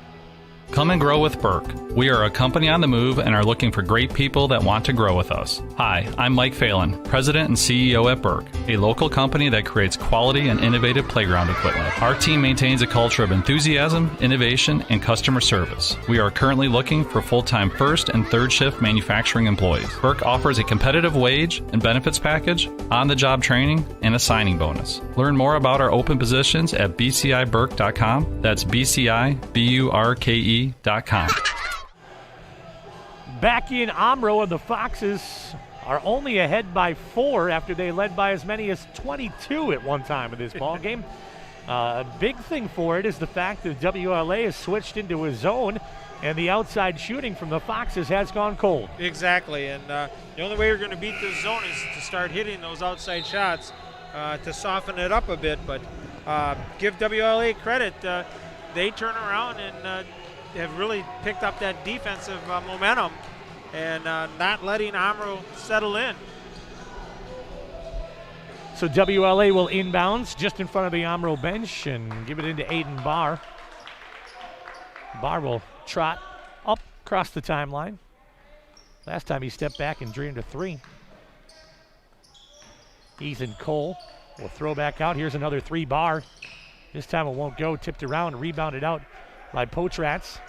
S16: Come and grow with Burke. We are a company on the move and are looking for great people that want to grow with us. Hi, I'm Mike Phelan, President and CEO at Burke, a local company that creates quality and innovative playground equipment. Our team maintains a culture of enthusiasm, innovation, and customer service. We are currently looking for full-time first and third shift manufacturing employees. Burke offers a competitive wage and benefits package, on-the-job training, and a signing bonus. Learn more about our open positions at bciburke.com. That's BCIBURKE.com.
S1: Back in Omro, and the Foxes are only ahead by 4 after they led by as many as 22 at one time in this ball game. A big thing for it is the fact that WLA has switched into a zone, and the outside shooting from the Foxes has gone cold.
S2: Exactly, and the only way you're going to beat this zone is to start hitting those outside shots to soften it up a bit. But give WLA credit. They turn around and have really picked up that defensive momentum and not letting Omro settle in.
S1: So WLA will inbounds just in front of the Omro bench and give it into Aiden Barr. Barr will trot up across the timeline. Last time he stepped back and dreamed a three. Ethan Cole will throw back out. Here's another three. Barr. This time it won't go. Tipped around, rebounded out by Potratz.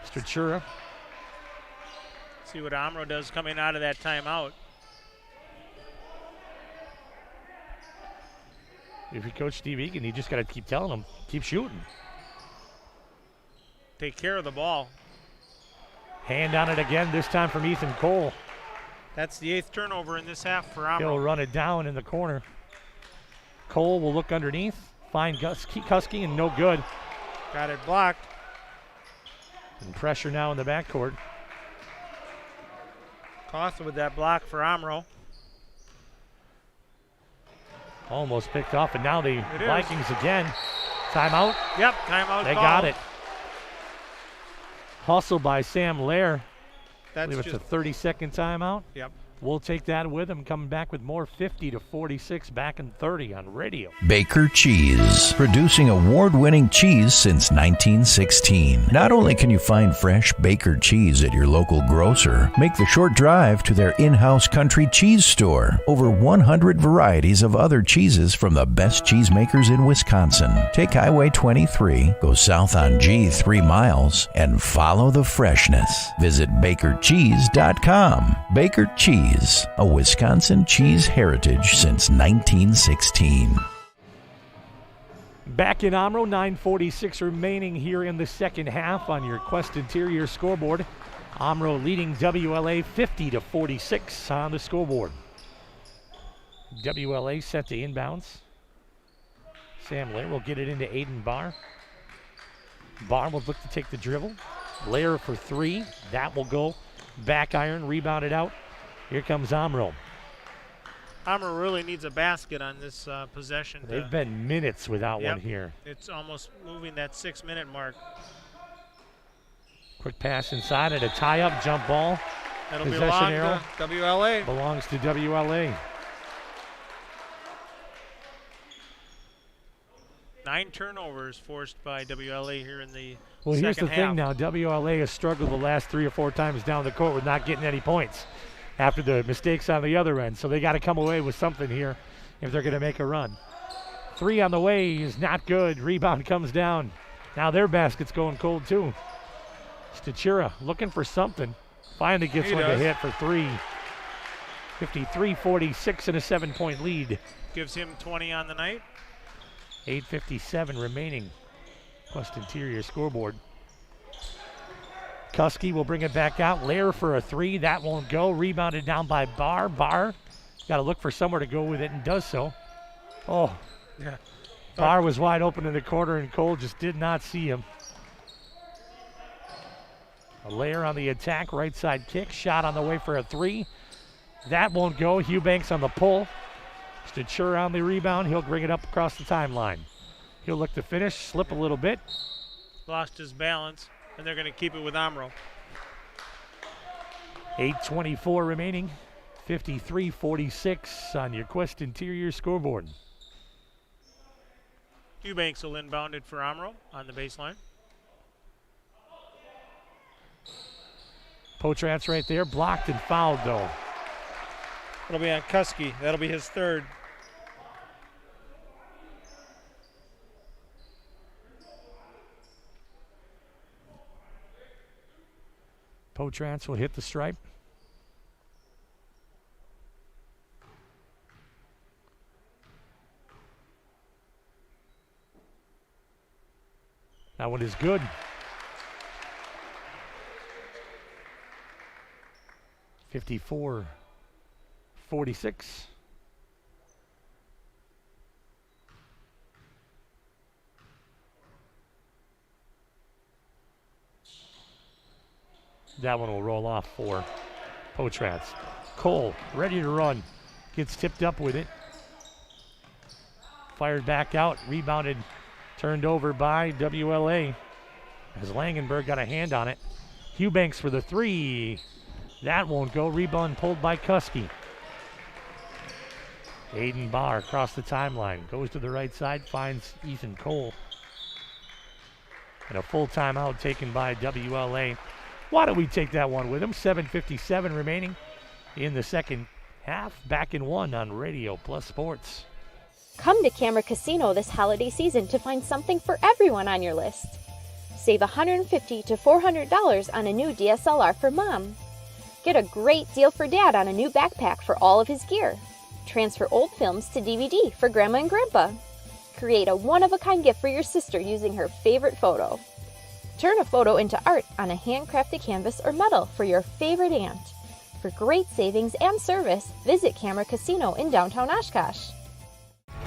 S1: Strachura.
S2: See what Omro does coming out of that timeout.
S1: If you coach Steve Egan, you just got to keep telling him, keep shooting.
S2: Take care of the ball.
S1: Hand on it again, this time from Ethan Cole.
S2: That's the 8th turnover in this half for Omro.
S1: He'll run it down in the corner. Cole will look underneath, find Cuskey, and no good.
S2: Got it blocked.
S1: And pressure now in the backcourt.
S2: Costa with that block for Omro.
S1: Almost picked off, and now the Vikings again. Timeout.
S2: Yep, timeout.
S1: They got it. Hustle by Sam Lair.
S2: That's
S1: I believe it's a 30-second timeout.
S2: Yep.
S1: We'll take that with him. Coming back with more 50-46, back in 30 on radio.
S5: Baker Cheese, producing award-winning cheese since 1916. Not only can you find fresh Baker cheese at your local grocer, make the short drive to their in-house country cheese store. Over 100 varieties of other cheeses from the best cheesemakers in Wisconsin. Take Highway 23, go south on G 3 miles, and follow the freshness. Visit bakercheese.com. Baker Cheese, a Wisconsin cheese heritage since 1916.
S1: Back in Omro, 9:46 remaining here in the second half on your Quest Interior scoreboard. Omro leading WLA 50-46 on the scoreboard. WLA set to inbounds. Sam Lair will get it into Aiden Barr. Barr will look to take the dribble. Lair for three. That will go. Back iron, rebounded out. Here comes Omro.
S2: Omro really needs a basket on this possession.
S1: They've been minutes without one here.
S2: It's almost moving that 6-minute mark.
S1: Quick pass inside and a tie-up jump ball.
S2: That'll
S1: Possession
S2: belong
S1: arrow
S2: to WLA.
S1: belongs to WLA.
S2: 9 turnovers forced by WLA here in the
S1: Well, here's the
S2: second
S1: thing
S2: half.
S1: now. WLA has struggled the last 3 or 4 times down the court with not getting any points after the mistakes on the other end. So they got to come away with something here if they're going to make a run. 3 on the way is not good. Rebound comes down. Now their basket's going cold too. Stachura looking for something. Finally gets one to hit for 3. 53-46 and a 7-point lead.
S2: Gives him 20 on the night.
S1: 8:57 remaining. Quest Interior scoreboard. Cuskey will bring it back out. Lair for a 3. That won't go. Rebounded down by Barr. Barr got to look for somewhere to go with it and does so. Oh,
S2: yeah.
S1: Barr was wide open in the corner and Cole just did not see him. A Lair on the attack. Right side kick. Shot on the way for a 3. That won't go. Eubanks on the pull. Stachura on the rebound. He'll bring it up across the timeline. He'll look to finish. Slip a little bit.
S2: Lost his balance. And they're going to keep it with Omro.
S1: 8:24 remaining. 53-46 on your Quest Interior scoreboard.
S2: Eubanks will inbound it for Omro on the baseline.
S1: Potratz right there. Blocked and fouled, though.
S2: It'll be on Cuskey. That'll be his 3rd.
S1: Potratz will hit the stripe. That one is good. .54-46. That one will roll off for Potratz. Cole ready to run. Gets tipped up with it. Fired back out. Rebounded. Turned over by WLA. As Langenberg got a hand on it. Eubanks for the three. That won't go. Rebound pulled by Cuskey. Aiden Barr across the timeline. Goes to the right side. Finds Ethan Cole. And a full timeout taken by WLA. Why don't we take that one with him? 7:57 remaining in the second half. Back in one on Radio Plus Sports.
S17: Come to Camera Casino this holiday season to find something for everyone on your list. Save $150 to $400 on a new DSLR for mom. Get a great deal for dad on a new backpack for all of his gear. Transfer old films to DVD for grandma and grandpa. Create a one-of-a-kind gift for your sister using her favorite photo. Turn a photo into art on a handcrafted canvas or metal for your favorite aunt. For great savings and service, visit Camera Casino in downtown Oshkosh.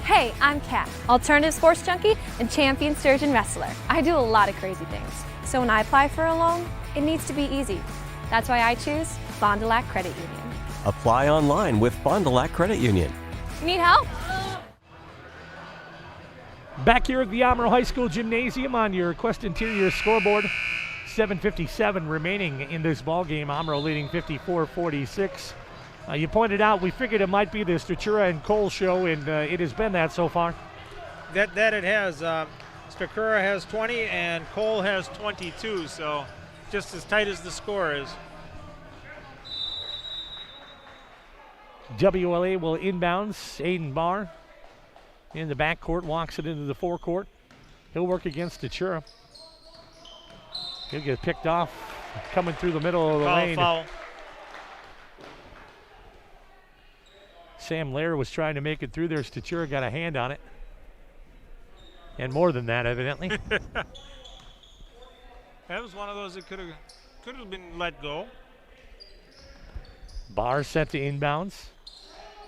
S18: Hey, I'm Kat, alternative sports junkie and champion sturgeon wrestler. I do a lot of crazy things. So when I apply for a loan, it needs to be easy. That's why I choose Fond du Lac Credit Union.
S19: Apply online with Fond du Lac Credit Union.
S18: You need help?
S1: Back here at the Omro High School Gymnasium on your Quest Interior scoreboard. 7:57 remaining in this ball game. Omro leading 54-46. You pointed out we figured it might be the Statura and Cole show, and it has been that so far.
S2: That it has. Stakura has 20 and Cole has 22, so just as tight as the score is.
S1: WLA will inbounds. Aiden Barr in the backcourt, walks it into the forecourt. He'll work against Statura. He'll get picked off coming through the middle of the lane.
S2: Foul.
S1: Sam Lair was trying to make it through there. Statura got a hand on it. And more than that, evidently.
S2: That was one of those that could have been let go.
S1: Barr set to inbounds.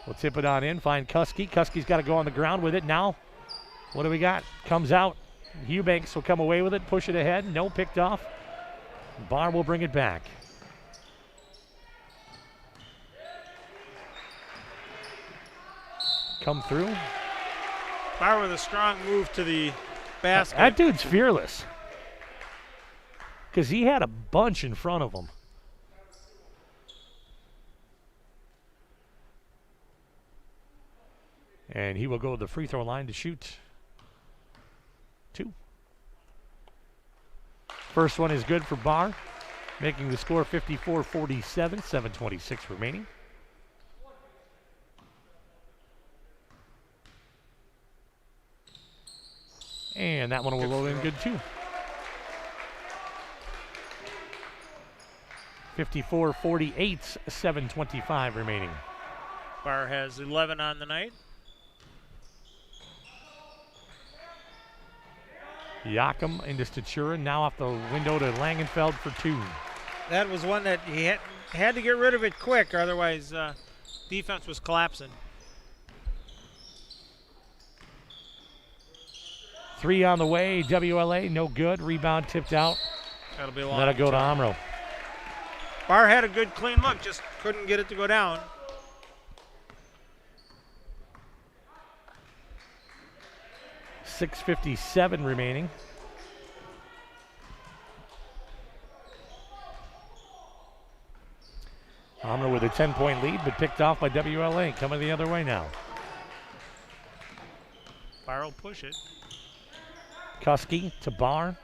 S1: We'll tip it on in, find Cuskey. Cuskey's got to go on the ground with it now. What do we got? Comes out. Eubanks will come away with it, push it ahead. No, picked off. Barr will bring it back. Come through.
S2: Barr with a strong move to the basket.
S1: That dude's fearless. Because he had a bunch in front of him. And he will go to the free throw line to shoot 2. First one is good for Barr, making the score 54-47, 7:26 remaining. And that one will roll in good too. 54-48, 7:25 remaining.
S2: Barr has 11 on the night.
S1: Yakum into Statura, now off the window to Langenfeld for 2.
S2: That was one that he had to get rid of it quick, otherwise defense was collapsing.
S1: 3 on the way, WLA, no good. Rebound tipped out.
S2: That'll be a long.
S1: That'll go to Omro.
S2: Barr had a good clean look, just couldn't get it to go down.
S1: .657 remaining. Omro with a 10-point lead, but picked off by WLA. Coming the other way now.
S2: Barr will push it.
S1: Cuskey to Barr.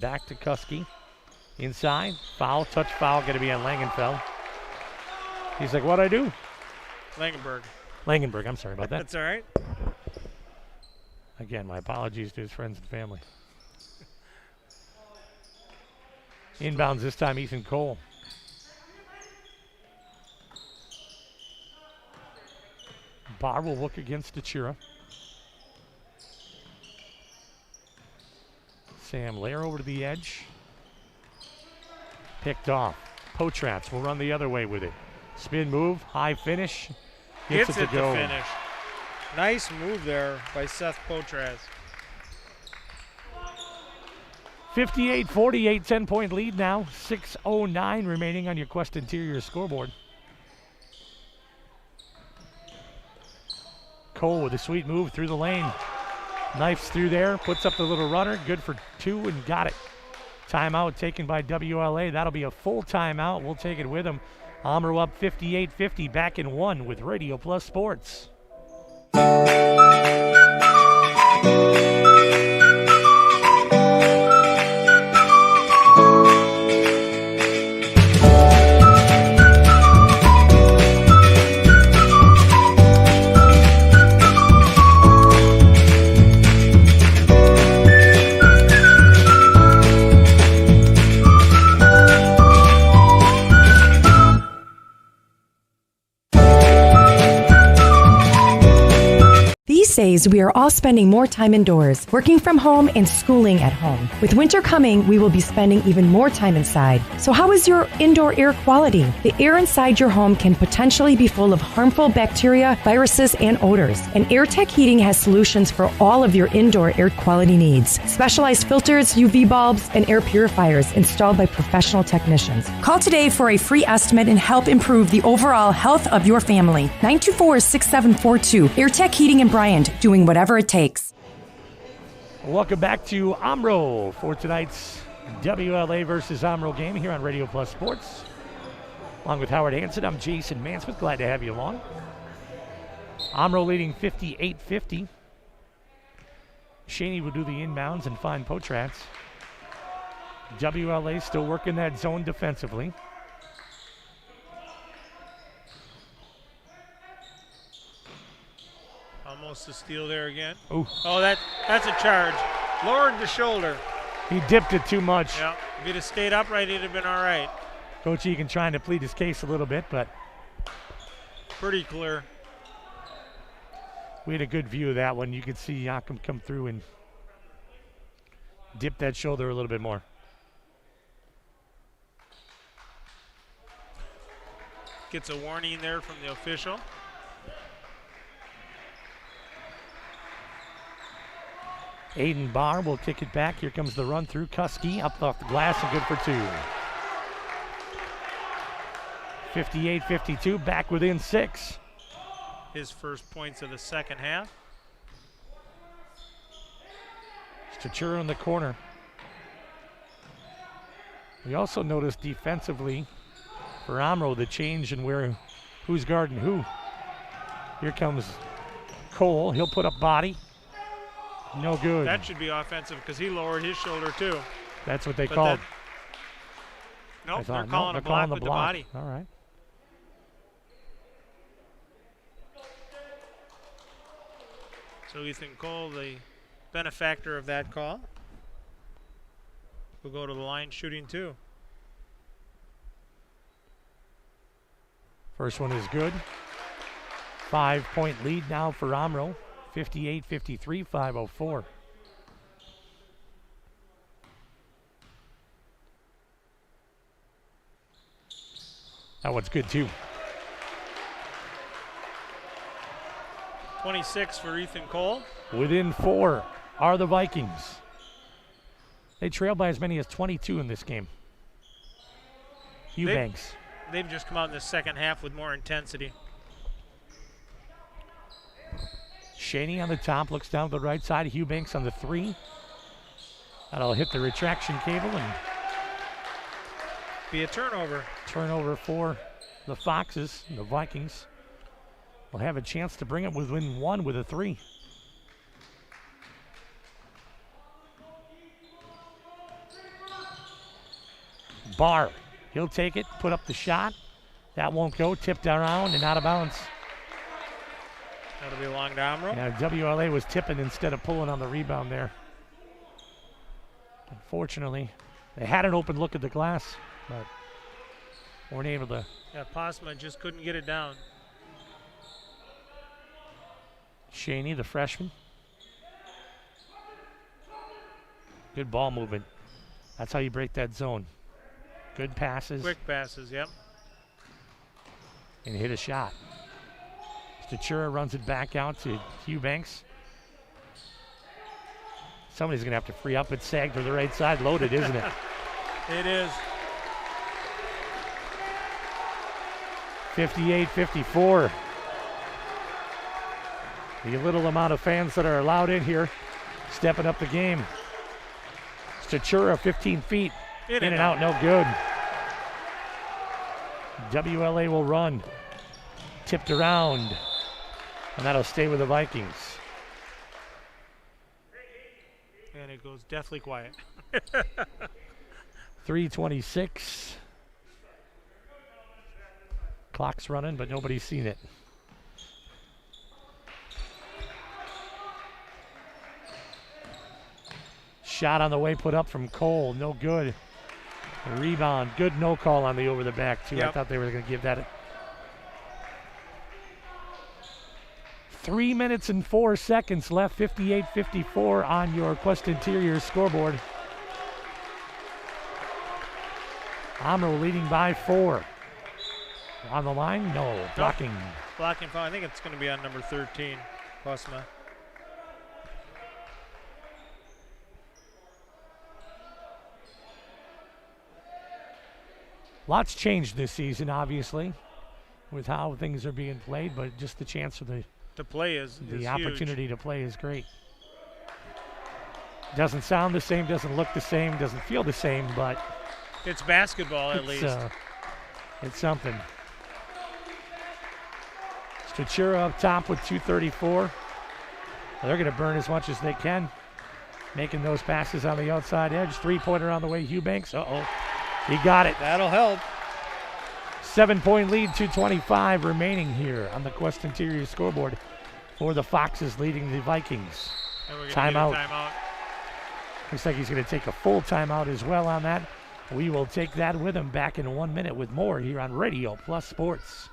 S1: Back to Cuskey. Inside. Foul. Touch foul. Going to be on Langenfeld. He's like, what'd I do? Langenberg. I'm sorry about that.
S2: That's all right.
S1: Again, my apologies to his friends and family. Inbounds this time, Ethan Cole. Barr will look against Statura. Sam Lair over to the edge. Picked off. Potratz will run the other way with it. Spin move, high finish. Gets it to go.
S2: Finish. Nice move there by Seth Potratz.
S1: 58-48, 10-point lead now. 6:09 remaining on your Quest Interior scoreboard. Cole with a sweet move through the lane. Knifes through there, puts up the little runner. Good for 2 and got it. Timeout taken by WLA. That'll be a full timeout. We'll take it with them. Omro up 58-50, back in 1 with Radio Plus Sports.
S11: These days, we are all spending more time indoors, working from home and schooling at home. With winter coming, we will be spending even more time inside. So how is your indoor air quality? The air inside your home can potentially be full of harmful bacteria, viruses, and odors. And AirTech Heating has solutions for all of your indoor air quality needs. Specialized filters, UV bulbs, and air purifiers installed by professional technicians. Call today for a free estimate and help improve the overall health of your family. 924-6742. AirTech Heating and Bryant, doing whatever it takes.
S1: Welcome back to Omro for tonight's WLA versus Omro game here on Radio Plus Sports. Along with Howard Hansen, I'm Jason Mansmith. Glad to have you along. Omro leading 58-50. Shaney will do the inbounds and find Potrats. WLA still working that zone defensively.
S2: Almost a steal there again.
S1: Ooh.
S2: Oh, that's a charge. Lowered the shoulder.
S1: He dipped it too much.
S2: Yeah. If he'd have stayed upright, he'd have been all right.
S1: Coach Egan trying to plead his case a little bit, but
S2: pretty clear.
S1: We had a good view of that one. You could see Yakum come through and dip that shoulder a little bit more.
S2: Gets a warning there from the official.
S1: Aiden Barr will kick it back. Here comes the run through. Cuskey up off the glass and good for 2. 58-52, back within 6.
S2: His first points of the second half.
S1: Statura in the corner. We also noticed defensively for Omro the change in who's guarding who. Here comes Cole. He'll put up body. No good.
S2: That should be offensive because he lowered his shoulder too.
S1: That's what they called.
S2: Nope, they're calling a block with the body.
S1: All right.
S2: So Ethan Cole, the benefactor of that call, will go to the line shooting 2.
S1: First one is good. 5-point lead now for Omro. 58-53, 5:04. That one's good too.
S2: 26 for Ethan Cole.
S1: Within 4 are the Vikings. They trail by as many as 22 in this game. Eubanks.
S2: They've just come out in the second half with more intensity.
S1: Shaney on the top, looks down to the right side. Eubanks on the 3. That'll hit the retraction cable and
S2: be a turnover.
S1: Turnover for the Foxes. The Vikings will have a chance to bring it within 1 with a 3. Barr, he'll take it, put up the shot. That won't go, tipped around and out of bounds.
S2: That'll be long to Omro.
S1: Yeah, WLA was tipping instead of pulling on the rebound there. Unfortunately, they had an open look at the glass, but weren't able to.
S2: Yeah, Posma just couldn't get it down.
S1: Shaney, the freshman. Good ball movement. That's how you break that zone. Good passes.
S2: Quick passes, yep.
S1: And hit a shot. Statura runs it back out to Eubanks. Somebody's going to have to free up. It's sagged to the right side. Loaded, isn't it?
S2: It is.
S1: 58-54. The little amount of fans that are allowed in here stepping up the game. Statura 15 feet. In and out, no good. WLA will run. Tipped around. And that'll stay with the Vikings.
S2: And it goes deathly quiet.
S1: 3:26. Clock's running, but nobody's seen it. Shot on the way put up from Cole, no good. Rebound, good no call on the over the back too.
S2: Yep.
S1: I thought they were going to give that. 3 minutes and 4 seconds left, 58-54 on your Quest Interior scoreboard. Omro leading by 4. On the line, no, blocking.
S2: Blocking foul, I think it's going to be on number 13, Cosma.
S1: Lots changed this season, obviously, with how things are being played, but just the chance for the
S2: play is
S1: the
S2: huge.
S1: opportunity to play is great. Doesn't sound the same, doesn't look the same, doesn't feel the same, but
S2: it's basketball at least.
S1: It's something. Statura up top with 2:34. They're going to burn as much as they can, making those passes on the outside edge. Three-pointer on the way, Eubanks. Uh-oh. He got it.
S2: That'll help.
S1: 7-point lead, 2:25 remaining here on the Quest Interior scoreboard for the Foxes leading the Vikings. Timeout. Looks like he's going to take a full timeout as well on that. We will take that with him back in 1 minute with more here on Radio Plus Sports.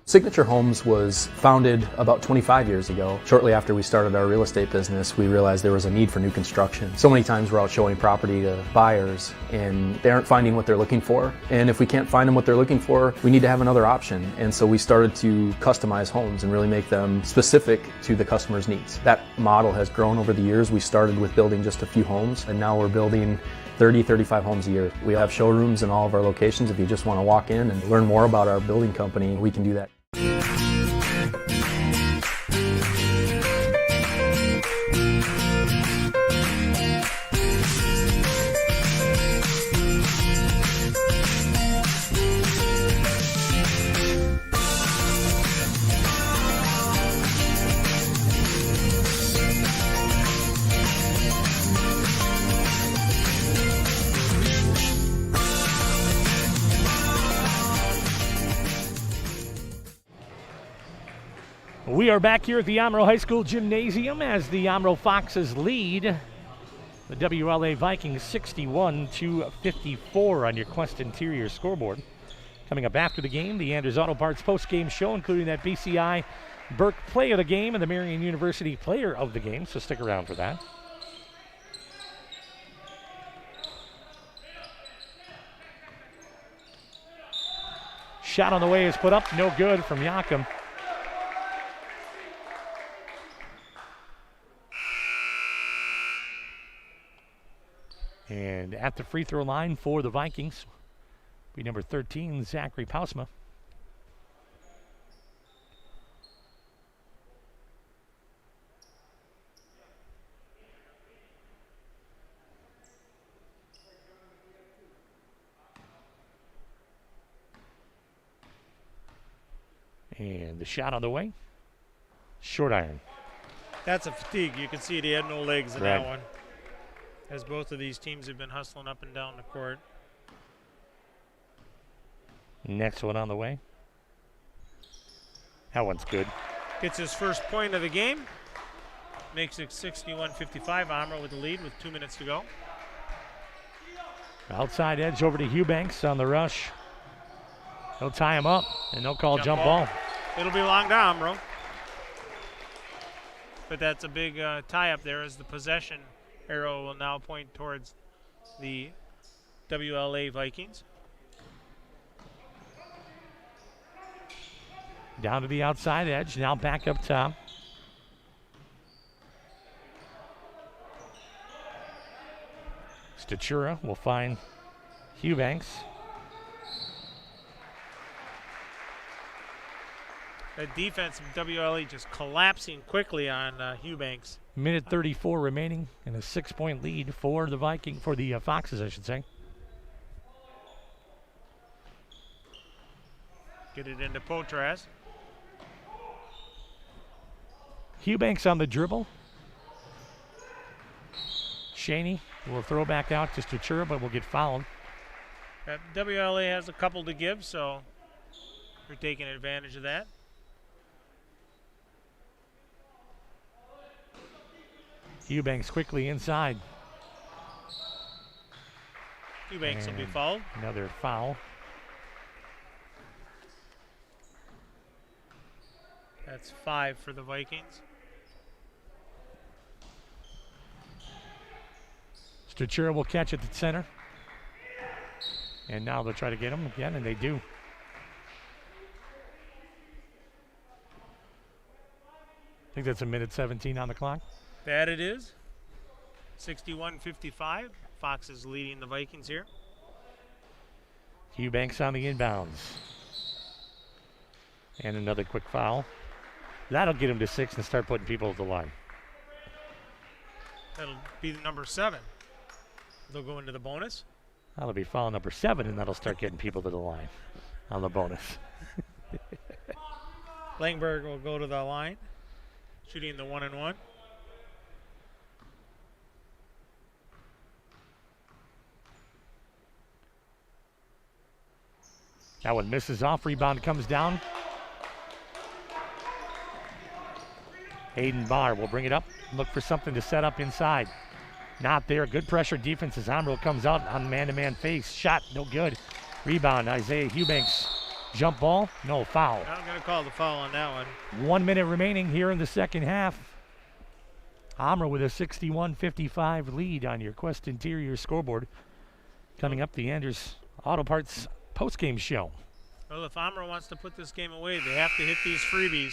S20: Signature Homes was founded about 25 years ago. Shortly after we started our real estate business, we realized there was a need for new construction. So many times we're out showing property to buyers and they aren't finding what they're looking for. And if we can't find them what they're looking for, we need to have another option. And so we started to customize homes and really make them specific to the customer's needs. That model has grown over the years. We started with building just a few homes and now we're building 30, 35 homes a year. We have showrooms in all of our locations. If you just want to walk in and learn more about our building company, we can do that.
S1: We are back here at the Omro High School Gymnasium as the Omro Foxes lead the WLA Vikings 61-54 on your Quest Interior scoreboard. Coming up after the game, the Anders Auto Parts post-game show, including that BCI Burke Play of the Game and the Marian University Player of the Game, so stick around for that. Shot on the way is put up, no good from Yakum. And at the free throw line for the Vikings, be number 13, Zachary Pausma. And the shot on the way, short iron.
S2: That's a fatigue. You can see it. He had no legs in that one, as both of these teams have been hustling up and down the court.
S1: Next one on the way. That one's good.
S2: Gets his first point of the game. Makes it 61-55. Omro with the lead with 2 minutes to go.
S1: Outside edge over to Eubanks on the rush. They'll tie him up, and they'll call jump ball.
S2: It'll be long to Omro. But that's a big tie up there as the possession arrow will now point towards the WLA Vikings.
S1: Down to the outside edge, now back up top. Statura will find Eubanks.
S2: That defense from WLA just collapsing quickly on Eubanks.
S1: Minute 34 remaining and a 6-point lead for the Foxes, I should say.
S2: Get it into Potras.
S1: Eubanks on the dribble. Shaney will throw back out to Statura, but will get fouled.
S2: WLA has a couple to give, so they're taking advantage of that.
S1: Eubanks quickly inside.
S2: Eubanks will be fouled.
S1: Another foul.
S2: That's 5 for the Vikings.
S1: Statura will catch at the center. And now they'll try to get him again, and they do. I think that's a minute 17 on the clock.
S2: That it is. 61-55. Fox is leading the Vikings here.
S1: Eubanks on the inbounds. And another quick foul. That'll get him to 6 and start putting people at the line.
S2: That'll be the number 7. They'll go into the bonus.
S1: That'll be foul number 7, and that'll start getting people to the line on the bonus.
S2: Langberg will go to the line, shooting the 1-and-1.
S1: That one misses off. Rebound comes down. Hayden Barr will bring it up. Look for something to set up inside. Not there. Good pressure defense as Omro comes out on man-to-man face. Shot, no good. Rebound, Isaiah Eubanks. Jump ball, no foul.
S2: I'm going to call the foul on that one.
S1: 1 minute remaining here in the second half. Omro with a 61-55 lead on your Quest Interior scoreboard. Coming up, the Anders Auto Parts post-game show.
S2: Well, if Omro wants to put this game away, they have to hit these freebies.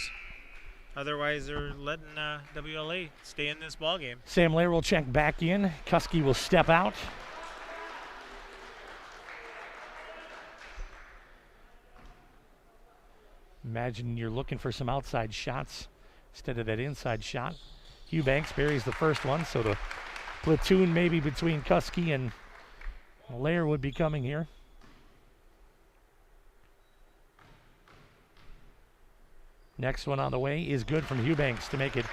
S2: Otherwise, they're letting WLA stay in this ball game.
S1: Sam Lair will check back in. Cuskey will step out. Imagine you're looking for some outside shots instead of that inside shot. Eubanks buries the first one, so the platoon maybe between Cuskey and Lair would be coming here. Next one on the way is good from Eubanks to make it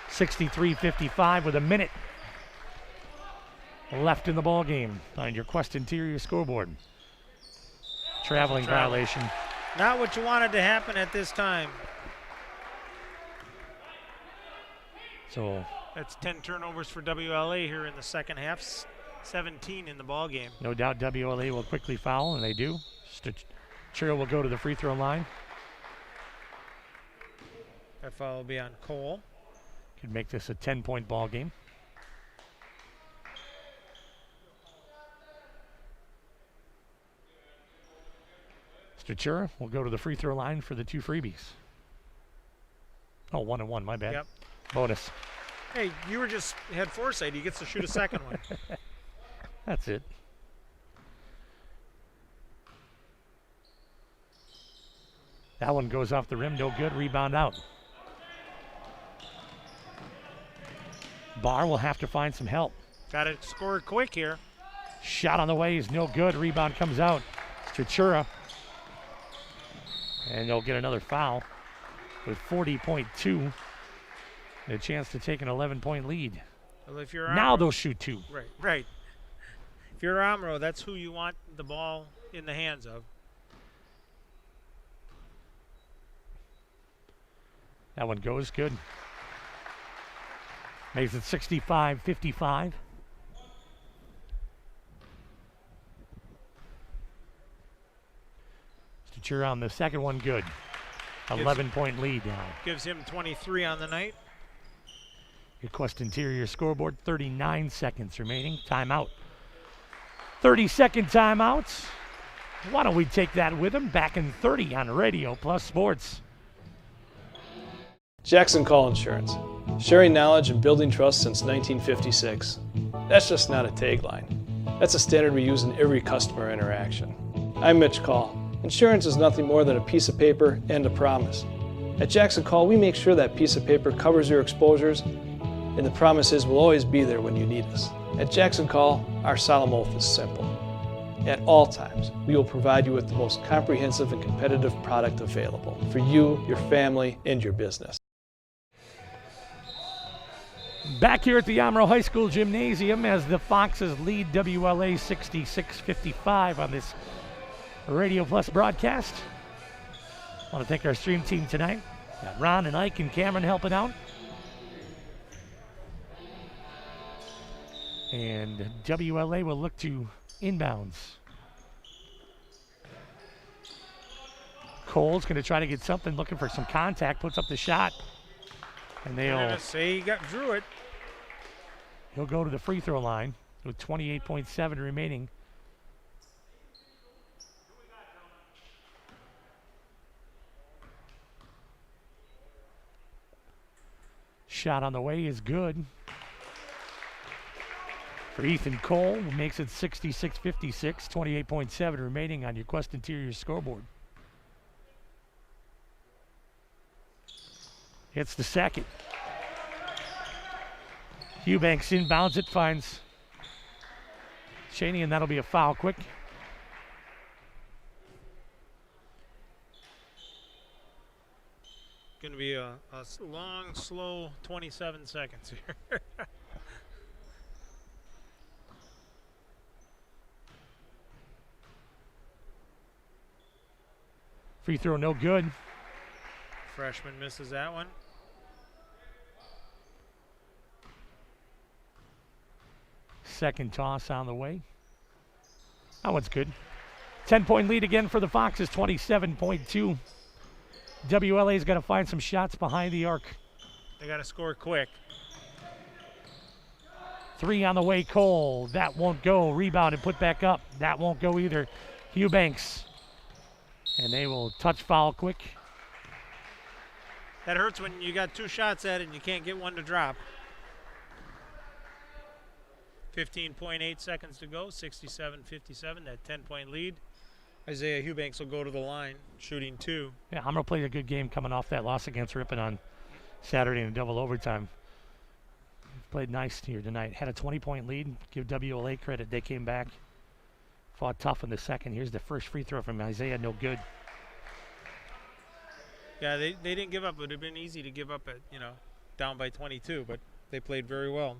S1: 63-55 with a minute left in the ball game on your Quest Interior scoreboard. Traveling violation.
S2: Not what you wanted to happen at this time.
S1: So
S2: that's 10 turnovers for WLA here in the second half. 17 in the ball game.
S1: No doubt WLA will quickly foul, and they do. Churro will go to the free throw line.
S2: That foul will be on Cole.
S1: Could make this a 10-point ball game. Statura will go to the free throw line for the 2 freebies. Oh, 1-and-1, my bad.
S2: Yep.
S1: Bonus.
S2: Hey, you just had foresight. He gets to shoot a second one.
S1: That's it. That one goes off the rim, no good. Rebound out. Barr will have to find some help.
S2: Got to score quick here.
S1: Shot on the way is no good. Rebound comes out. Statura. And they'll get another foul with 40.2. And a chance to take an 11-point lead.
S2: Well, if you're
S1: now
S2: Omro,
S1: they'll shoot 2.
S2: Right. If you're Omro, that's who you want the ball in the hands of.
S1: That one goes good. Makes it 65-55. Statura on the second one, good. 11-point lead now.
S2: Gives him 23 on the night.
S1: Your Quest Interior scoreboard, 39 seconds remaining. Timeout. 30-second timeouts. Why don't we take that with him? Back in 30 on Radio Plus Sports.
S3: Jackson Call Insurance. Sharing knowledge and building trust since 1956. That's just not a tagline. That's a standard we use in every customer interaction. I'm Mitch Call. Insurance is nothing more than a piece of paper and a promise. At Jackson Call, we make sure that piece of paper covers your exposures, and the promise is we'll always be there when you need us. At Jackson Call, our solemn oath is simple. At all times, we will provide you with the most comprehensive and competitive product available for you, your family, and your business.
S1: Back here at the Omro High School Gymnasium as the Foxes lead WLA 66-55 on this Radio Plus broadcast. I want to thank our stream team tonight. Got Ron and Ike and Cameron helping out. And WLA will look to inbounds. Cole's going to try to get something, looking for some contact, puts up the shot. And they'll
S2: say he drew it.
S1: He'll go to the free throw line with 28.7 remaining. Shot on the way is good. For Ethan Cole, who makes it 66-56, 28.7 remaining on your Quest Interior scoreboard. Hits the second. Eubanks inbounds it, finds Cheney, and that'll be a foul quick.
S2: Going to be a long, slow 27 seconds here.
S1: Free throw no good.
S2: Freshman misses that one.
S1: Second toss on the way. That one's good. 10-point lead again for the Foxes, 27.2. WLA's got to find some shots behind the arc.
S2: They got to score quick.
S1: Three on the way, Cole. That won't go. Rebound and put back up. That won't go either. Eubanks. And they will touch foul quick.
S2: That hurts when you got two shots at it and you can't get one to drop. 15.8 seconds to go, 67-57, that 10-point lead. Isaiah Eubanks will go to the line, shooting two.
S1: Yeah, Omro played a good game coming off that loss against Ripon on Saturday in double overtime. Played nice here tonight. Had a 20-point lead. Give WLA credit. They came back, fought tough in the second. Here's the first free throw from Isaiah, no good.
S2: Yeah, they didn't give up. It would have been easy to give up at, down by 22, but they played very well.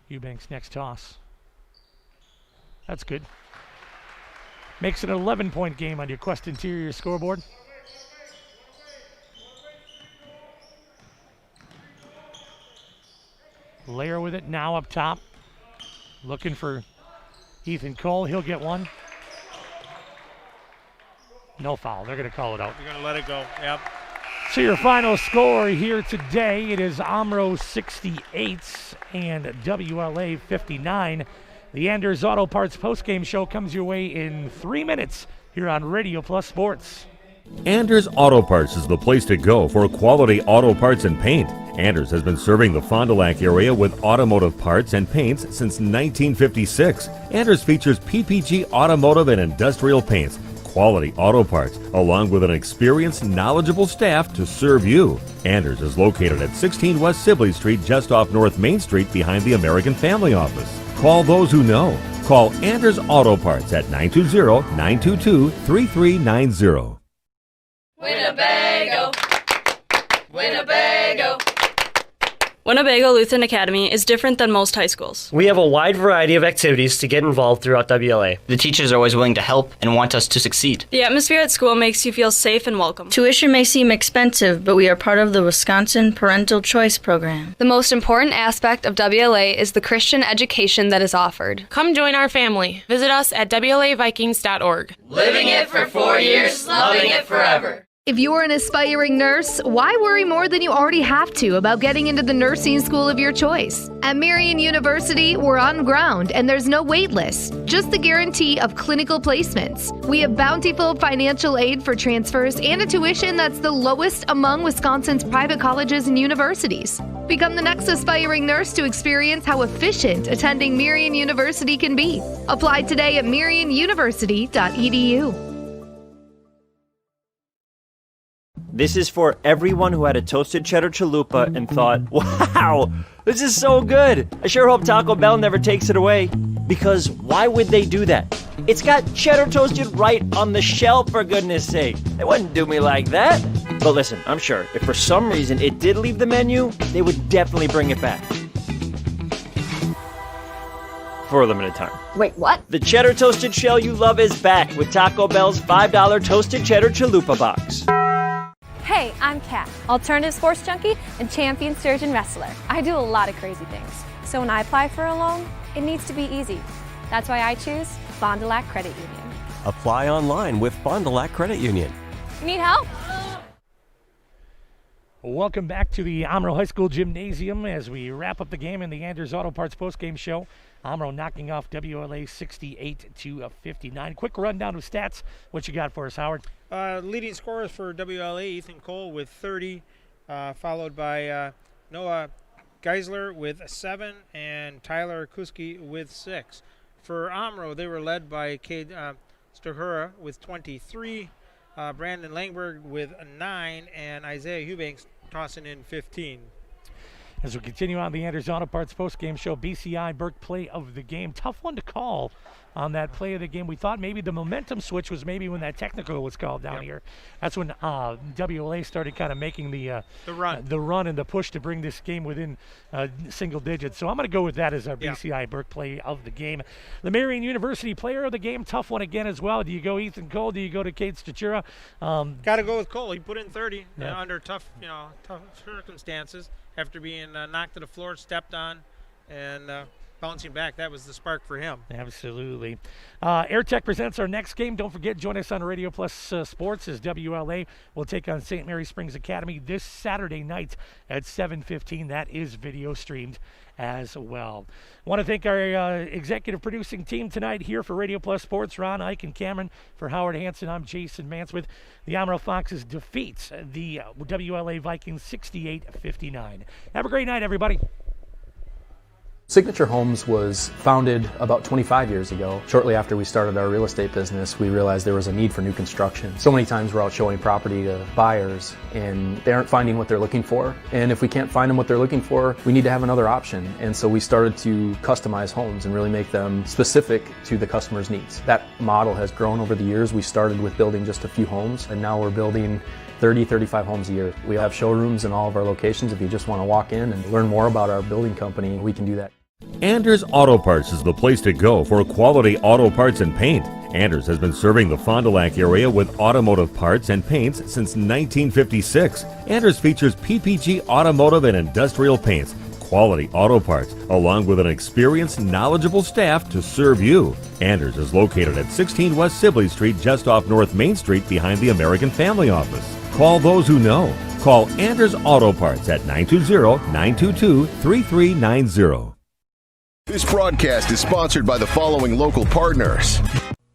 S1: Eubanks next toss. That's good. Makes it an 11-point game on your Quest Interior scoreboard. Layer with it now up top. Looking for Ethan Cole. He'll get one. No foul. They're going to call it out.
S2: They're going to let it go. Yep.
S1: So your final score here today, it is Omro 68 and WLA 59. The Anders Auto Parts postgame show comes your way in 3 minutes here on Radio Plus Sports.
S7: Anders Auto Parts is the place to go for quality auto parts and paint. Anders has been serving the Fond du Lac area with automotive parts and paints since 1956. Anders features PPG automotive and industrial paints, quality auto parts, along with an experienced, knowledgeable staff to serve you. Anders is located at 16 West Sibley Street, just off North Main Street behind the American Family Office. Call those who know. Call Anders Auto Parts at 920-922-3390.
S10: Winnebago! Winnebago! Winnebago Lutheran Academy is different than most high schools.
S21: We have a wide variety of activities to get involved throughout WLA.
S12: The teachers are always willing to help and want us to succeed.
S10: The atmosphere at school makes you feel safe and welcome.
S13: Tuition may seem expensive, but we are part of the Wisconsin Parental Choice Program.
S18: The most important aspect of WLA is the Christian education that is offered.
S14: Come join our family. Visit us at WLAVikings.org.
S22: Living it for 4 years, loving it forever.
S15: If you're an aspiring nurse, why worry more than you already have to about getting into the nursing school of your choice? At Marian University, we're on ground and there's no wait list, just the guarantee of clinical placements. We have bountiful financial aid for transfers and a tuition that's the lowest among Wisconsin's private colleges and universities. Become the next aspiring nurse to experience how efficient attending Marian University can be. Apply today at marianuniversity.edu.
S23: This is for everyone who had a toasted cheddar chalupa and thought, wow, this is so good. I sure hope Taco Bell never takes it away. Because why would they do that? It's got cheddar toasted right on the shelf, for goodness sake. They wouldn't do me like that. But listen, I'm sure if for some reason it did leave the menu, they would definitely bring it back. For a limited time.
S17: Wait, what?
S23: The cheddar toasted shell you love is back with Taco Bell's $5 toasted cheddar chalupa box.
S18: Hey, I'm Kat, alternative sports junkie and champion sturgeon wrestler. I do a lot of crazy things. So when I apply for a loan, it needs to be easy. That's why I choose Fond du Lac Credit Union.
S19: Apply online with Fond du Lac Credit Union.
S18: You need help?
S1: Welcome back to the Omro High School Gymnasium as we wrap up the game in the Anders Auto Parts postgame show. Omro knocking off WLA 68-59. Quick rundown of stats. What you got for us, Howard?
S2: Leading scorers for WLA, Ethan Cole with 30, followed by Noah Geisler with 7 and Tyler Cuskey with 6. For Omro, they were led by Cade Stahura with 23, Brandon Langberg with 9, and Isaiah Eubanks tossing in 15.
S1: As we continue on the Anders Auto Parts post-game show, BCI Burke play of the game. Tough one to call on that play of the game. We thought maybe the momentum switch was maybe when that technical was called down here. That's when WLA started kind of making the run and the push to bring this game within single digits. So I'm going to go with that as our BCI Burke play of the game. The Marian University player of the game, tough one again as well. Do you go Ethan Cole? Do you go to Cade Stachura?
S2: Got to go with Cole. He put in 30 under tough circumstances. After being knocked to the floor, stepped on, and bouncing back. That was the spark for him.
S1: Absolutely. AirTech presents our next game. Don't forget, join us on Radio Plus Sports as WLA will take on St. Mary Springs Academy this Saturday night at 7:15. That is video streamed as well. I want to thank our executive producing team tonight here for Radio Plus Sports, Ron, Ike, and Cameron. For Howard Hansen, I'm Jason Mansworth. The Omro Foxes defeats the WLA Vikings 68-59. Have a great night, everybody.
S20: Signature Homes was founded about 25 years ago. Shortly after we started our real estate business, we realized there was a need for new construction. So many times we're out showing property to buyers and they aren't finding what they're looking for. And if we can't find them what they're looking for, we need to have another option. And so we started to customize homes and really make them specific to the customer's needs. That model has grown over the years. We started with building just a few homes and now we're building 30, 35 homes a year. We have showrooms in all of our locations. If you just want to walk in and learn more about our building company, we can do that.
S7: Anders Auto Parts is the place to go for quality auto parts and paint. Anders has been serving the Fond du Lac area with automotive parts and paints since 1956. Anders features PPG automotive and industrial paints, quality auto parts, along with an experienced, knowledgeable staff to serve you. Anders is located at 16 West Sibley Street, just off North Main Street behind the American Family Office. Call those who know. Call Anders Auto Parts at 920-922-3390.
S4: This broadcast is sponsored by the following local partners: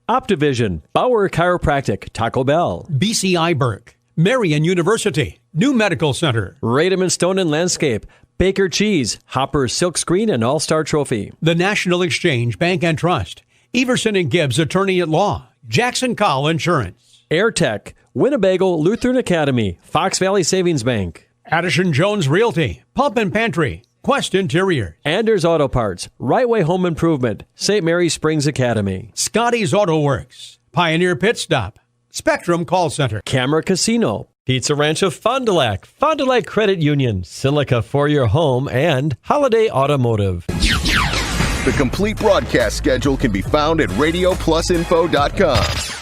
S19: Optivision, Bauer Chiropractic, Taco Bell,
S6: BCI Burke, Marian University, New Medical Center,
S19: Rademan Stone and Landscape, Baker Cheese, Hopper Silk Screen and All-Star Trophy,
S6: the National Exchange Bank and Trust, Everson and Gibbs Attorney at Law, Jackson Call Insurance,
S19: AirTech, Winnebago Lutheran Academy, Fox Valley Savings Bank,
S6: Addison Jones Realty, Pump and Pantry, Quest Interior,
S19: Anders Auto Parts, Right Way Home Improvement, St. Mary Springs Academy,
S6: Scotty's Auto Works, Pioneer Pit Stop, Spectrum Call Center,
S19: Camera Casino, Pizza Ranch of Fond du Lac, Fond du Lac Credit Union, Silica for your home, and Holiday Automotive.
S4: The complete broadcast schedule can be found at RadioPlusInfo.com.